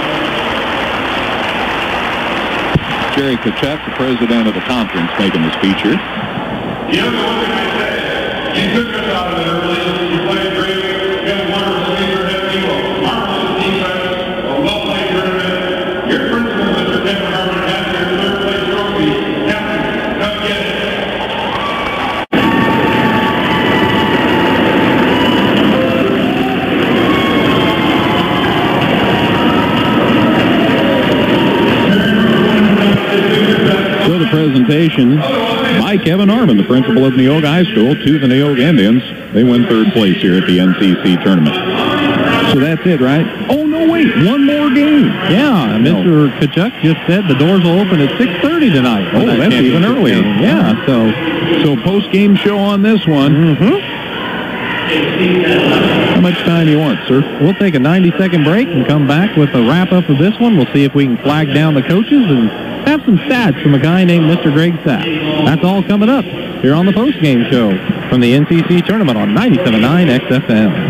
Jerry Kachuk, the president of the conference, making the speech here. You know, what can I say? You took us out of it early. You played great. You had a wonderful speaker head people. Marvelous defense. A well-played tournament. Your principal, Mr. Kevin Harmon, has your third-place trophy. Captain, come get it. So the presentation by Kevin Harmon, the principal of Neoga High School, to the Neoga Indians. They win third place here at the NTC Tournament. So that's it, right? Oh, no, wait, one more game. Yeah, Mr. Kachuk just said the doors will open at 6:30 tonight. Oh, that's even earlier. Yeah, so post-game show on this one. How much time do you want, sir? We'll take a 90-second break and come back with a wrap-up of this one. We'll see if we can flag down the coaches and have some stats from a guy named Mr. Greg Sapp. That's all coming up here on the post-game show from the NTC Tournament on 97.9 XFM.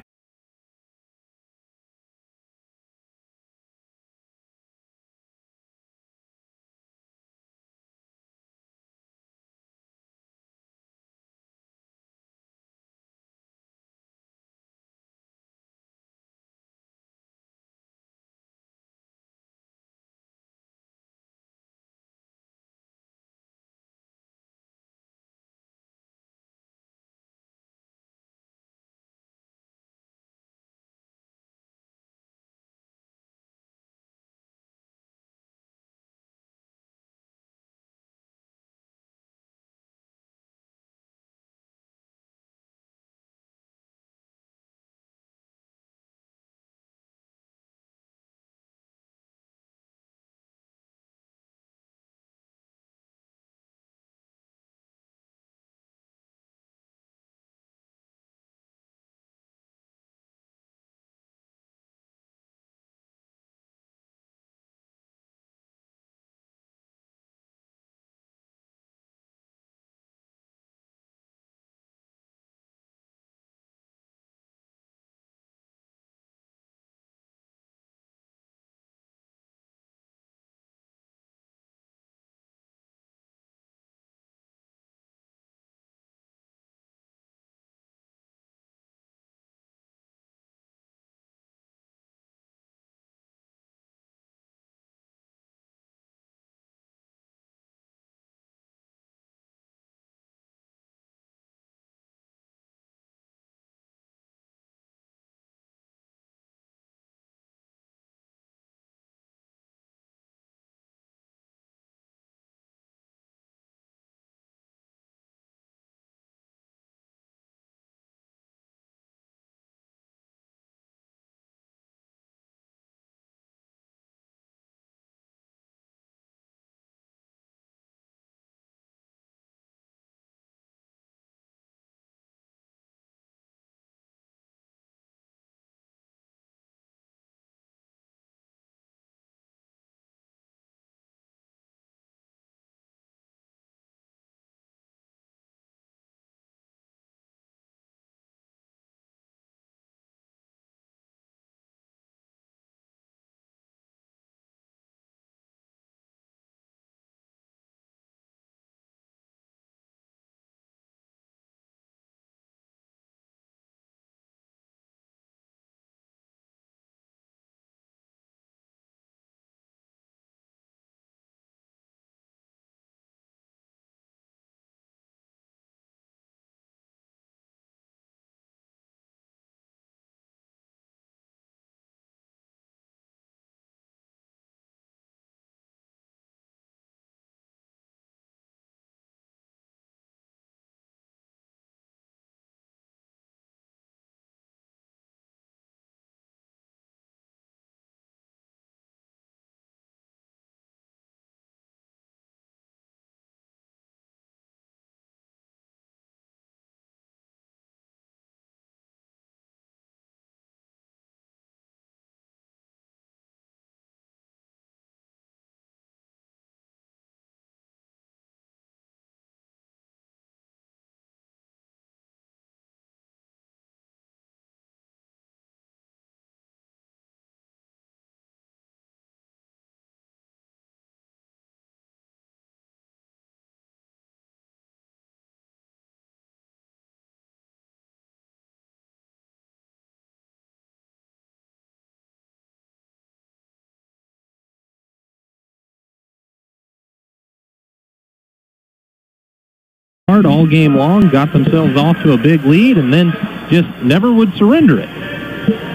hard all game long, got themselves off to a big lead, and then just never would surrender it.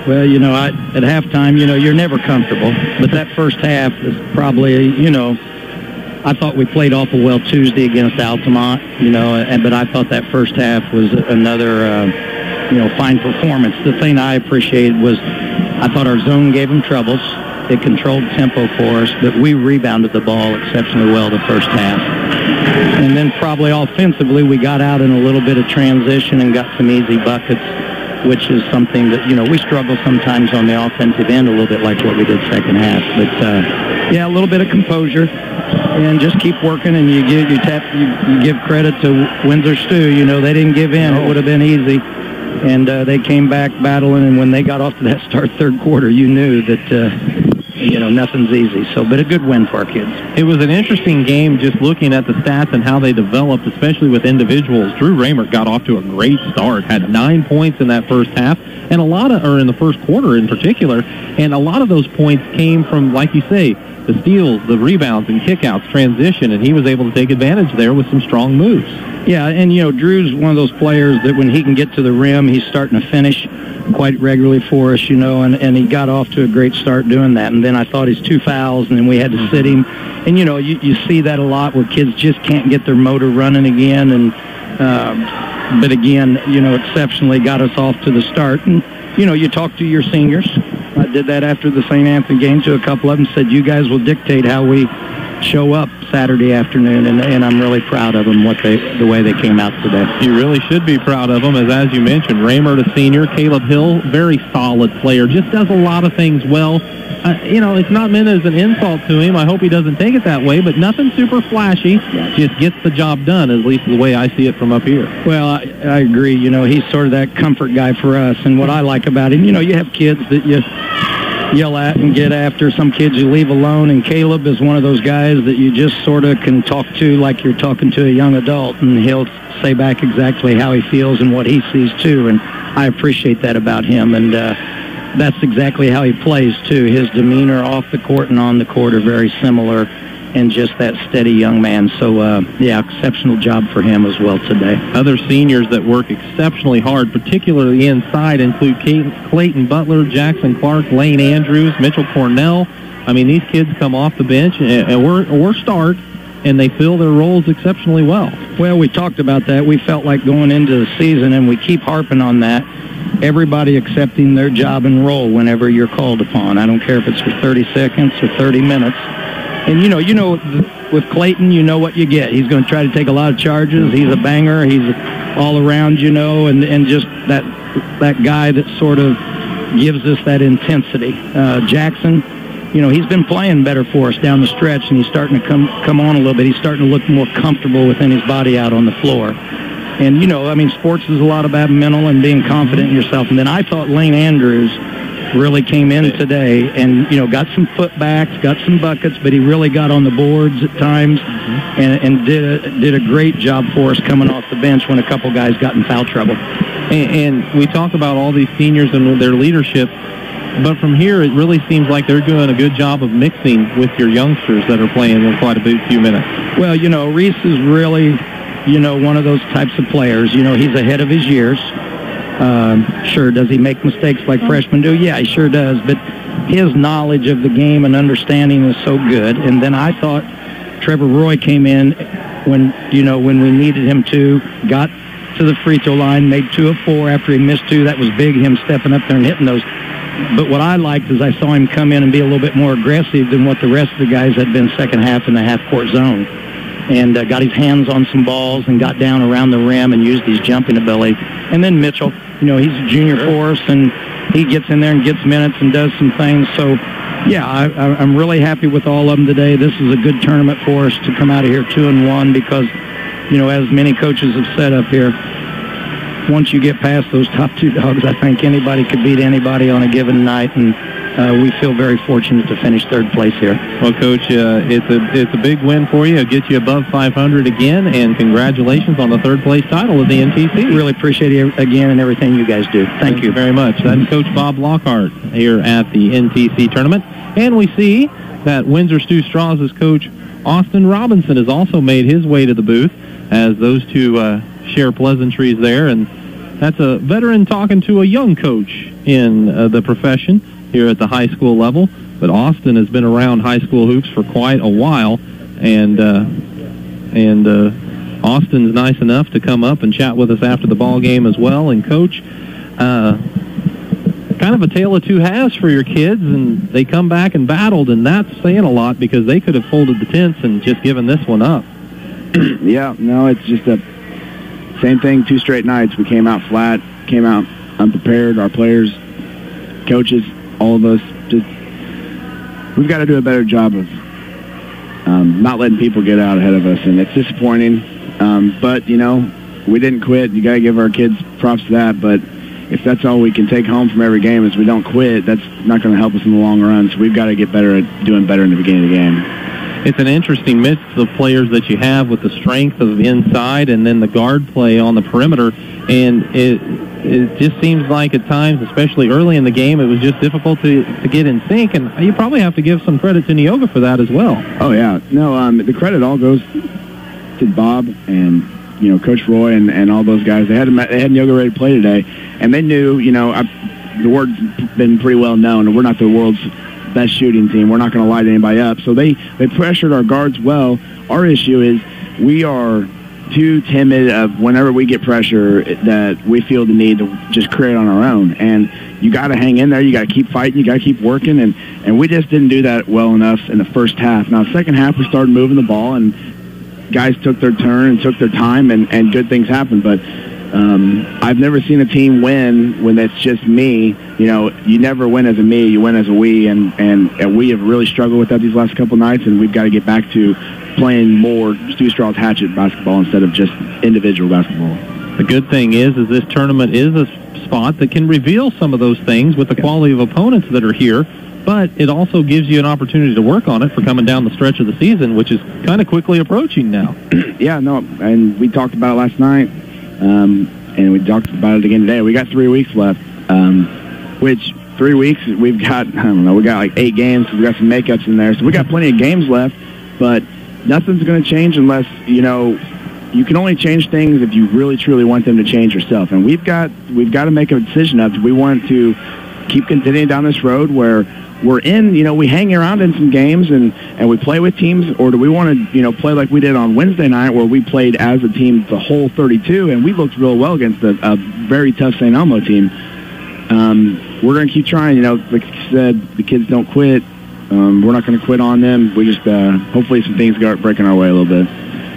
Well, at halftime, you're never comfortable. But that first half is probably, I thought we played awful well Tuesday against Altamont, but I thought that first half was another, fine performance. The thing I appreciated was I thought our zone gave them troubles. It controlled tempo for us, but we rebounded the ball exceptionally well the first half. And then probably offensively, we got out in a little bit of transition and got some easy buckets, which is something that, we struggle sometimes on the offensive end, a little bit like what we did second half. But, a little bit of composure and just keep working, and you give credit to Windsor Stew. They didn't give in. It would have been easy. And they came back battling, and when they got off to that start third quarter, you knew that, nothing's easy. But a good win for our kids. It was an interesting game just looking at the stats and how they developed, especially with individuals. Drew Raymert got off to a great start, had 9 points in that first half, and in the first quarter in particular, and a lot of those points came from, like you say, the steals, the rebounds, and kickouts, transition, and he was able to take advantage there with some strong moves. Yeah, and, Drew's one of those players that when he can get to the rim, he's starting to finish quite regularly for us, and he got off to a great start doing that. And then I thought his 2 fouls, and then we had to sit him. And, you see that a lot where kids just can't get their motor running again. And but again, exceptionally got us off to the start. And, you talk to your seniors. I did that after the St. Anthony game to a couple of them, said, you guys will dictate how we show up Saturday afternoon, and I'm really proud of them, the way they came out today. You really should be proud of them, as you mentioned, Raymert, a senior, Caleb Hill, very solid player, just does a lot of things well. It's not meant as an insult to him. I hope he doesn't take it that way, but nothing super flashy, just gets the job done, at least the way I see it from up here. Well, I agree. He's sort of that comfort guy for us, and what I like about him, you have kids that you yell at and get after. Some kids you leave alone, and Caleb is one of those guys that you just sort of can talk to like you're talking to a young adult, and he'll say back exactly how he feels and what he sees too, and I appreciate that about him, and that's exactly how he plays too. His demeanor off the court and on the court are very similar, and just that steady young man. So, exceptional job for him as well today. Other seniors that work exceptionally hard, particularly inside, include Clayton Butler, Jackson Clark, Lane Andrews, Mitchell Cornell. I mean, these kids come off the bench or start, and they fill their roles exceptionally well. Well, we talked about that. We felt like going into the season, and we keep harping on that, everybody accepting their job and role whenever you're called upon. I don't care if it's for 30 seconds or 30 minutes. And, with Clayton, you know what you get. He's going to try to take a lot of charges. He's a banger. He's all around, and just that guy that sort of gives us that intensity. Jackson, he's been playing better for us down the stretch, and he's starting to come on a little bit. He's starting to look more comfortable within his body out on the floor. And, sports is a lot about mental and being confident in yourself. And then I thought Lane Andrews really came in today and, got some putbacks, got some buckets, but he really got on the boards at times and did a great job for us coming off the bench when a couple guys got in foul trouble. And we talk about all these seniors and their leadership, but from here it really seems like they're doing a good job of mixing with your youngsters that are playing in quite a few minutes. Well, Reese is really, one of those types of players. He's ahead of his years. Sure, does he make mistakes like freshmen do? Yeah, he sure does. But his knowledge of the game and understanding is so good. And then I thought Trevor Roy came in when we needed him to, got to the free throw line, made 2 of 4 after he missed 2. That was big, him stepping up there and hitting those. But what I liked is I saw him come in and be a little bit more aggressive than what the rest of the guys had been second half in the half-court zone. And got his hands on some balls and got down around the rim and used his jumping ability. And then Mitchell, he's a junior for us, and he gets in there and gets minutes and does some things. So, yeah, I'm really happy with all of them today. This is a good tournament for us to come out of here 2-1 because, as many coaches have said up here, once you get past those top 2 dogs, I think anybody could beat anybody on a given night, and we feel very fortunate to finish 3rd place here. Well, Coach, it's a big win for you. It'll get you above 500 again, and congratulations on the 3rd place title of the NTC. Really appreciate it again and everything you guys do. Thank you very much. That's Coach Bob Lockhart here at the NTC tournament, and we see that Windsor Stew-Stras' coach Austin Robinson has also made his way to the booth as those two share pleasantries there. And that's a veteran talking to a young coach in the profession here at the high school level. But Austin has been around high school hoops for quite a while, and Austin's nice enough to come up and chat with us after the ball game as well. And Coach, kind of a tale of two halves for your kids, and they come back and battled, and that's saying a lot because they could have folded the tents and just given this one up. Yeah, no, it's just a same thing, 2 straight nights. We came out flat, came out unprepared. Our players, coaches, all of us, just we've got to do a better job of not letting people get out ahead of us, and it's disappointing. But, you know, we didn't quit. You got to give our kids props to that, but if that's all we can take home from every game is we don't quit, that's not going to help us in the long run. So we've got to get better at doing better in the beginning of the game. It's an interesting mix of players that you have with the strength of inside and then the guard play on the perimeter. And it just seems like at times, especially early in the game, it was just difficult to get in sync. And you probably have to give some credit to Neoga for that as well. Oh, yeah. No, the credit all goes to Bob and, you know, Coach Roy and all those guys. They had Neoga ready to play today. And they knew, you know, the word's been pretty well known, and we're not the world's best shooting team. We're not going to light anybody up. So they pressured our guards well. Our issue is we are too timid of whenever we get pressure that we feel the need to just create on our own. And you got to hang in there. You got to keep fighting. You got to keep working. And we just didn't do that well enough in the first half. Now, the second half, we started moving the ball, and guys took their turn and took their time, and good things happened. But I've never seen a team win when it's just me. You know, you never win as a me, you win as a we, and we have really struggled with that these last couple nights, and we've got to get back to playing more Stew-Stras hatchet basketball instead of just individual basketball. The good thing is this tournament is a spot that can reveal some of those things with the quality of opponents that are here, but it also gives you an opportunity to work on it for coming down the stretch of the season, which is kind of quickly approaching now. Yeah, no, and we talked about it last night. And we talked about it again today. We got 3 weeks left, which 3 weeks we've got, I don't know, we got like 8 games. We've got some makeups in there. So we got plenty of games left, but nothing's going to change unless, you know, you can only change things if you really, truly want them to change yourself. And we've got to make a decision of, do we want to keep continuing down this road where we're in, you know, we hang around in some games and we play with teams, or do we want to, you know, play like we did on Wednesday night where we played as a team the whole 32 and we looked real well against a very tough St. Elmo team. We're going to keep trying, you know, like you said, the kids don't quit. We're not going to quit on them. We just, hopefully some things start breaking our way a little bit.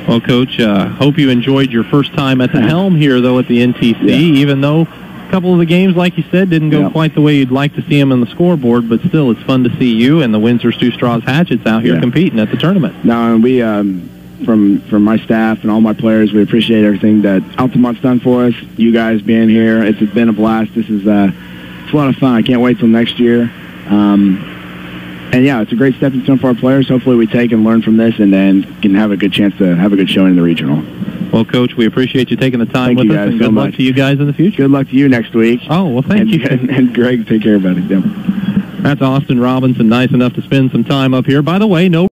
Well, Coach, hope you enjoyed your first time at the helm here, though, at the NTC, even though a couple of the games, like you said, didn't go quite the way you'd like to see them on the scoreboard, but still, it's fun to see you and the Windsor Stew-Stras Hatchets out here competing at the tournament. No, and we, from my staff and all my players, we appreciate everything that Altamont's done for us. You guys being here, it's been a blast. This is it's a lot of fun. I can't wait till next year. And yeah, it's a great stepping stone for our players. Hopefully we take and learn from this and then can have a good chance to have a good showing in the regional. Well, Coach, we appreciate you taking the time with us, and good luck to you guys in the future. Good luck to you next week. Oh, well, thank you. And Greg, take care, buddy. That's Austin Robinson, nice enough to spend some time up here. By the way, no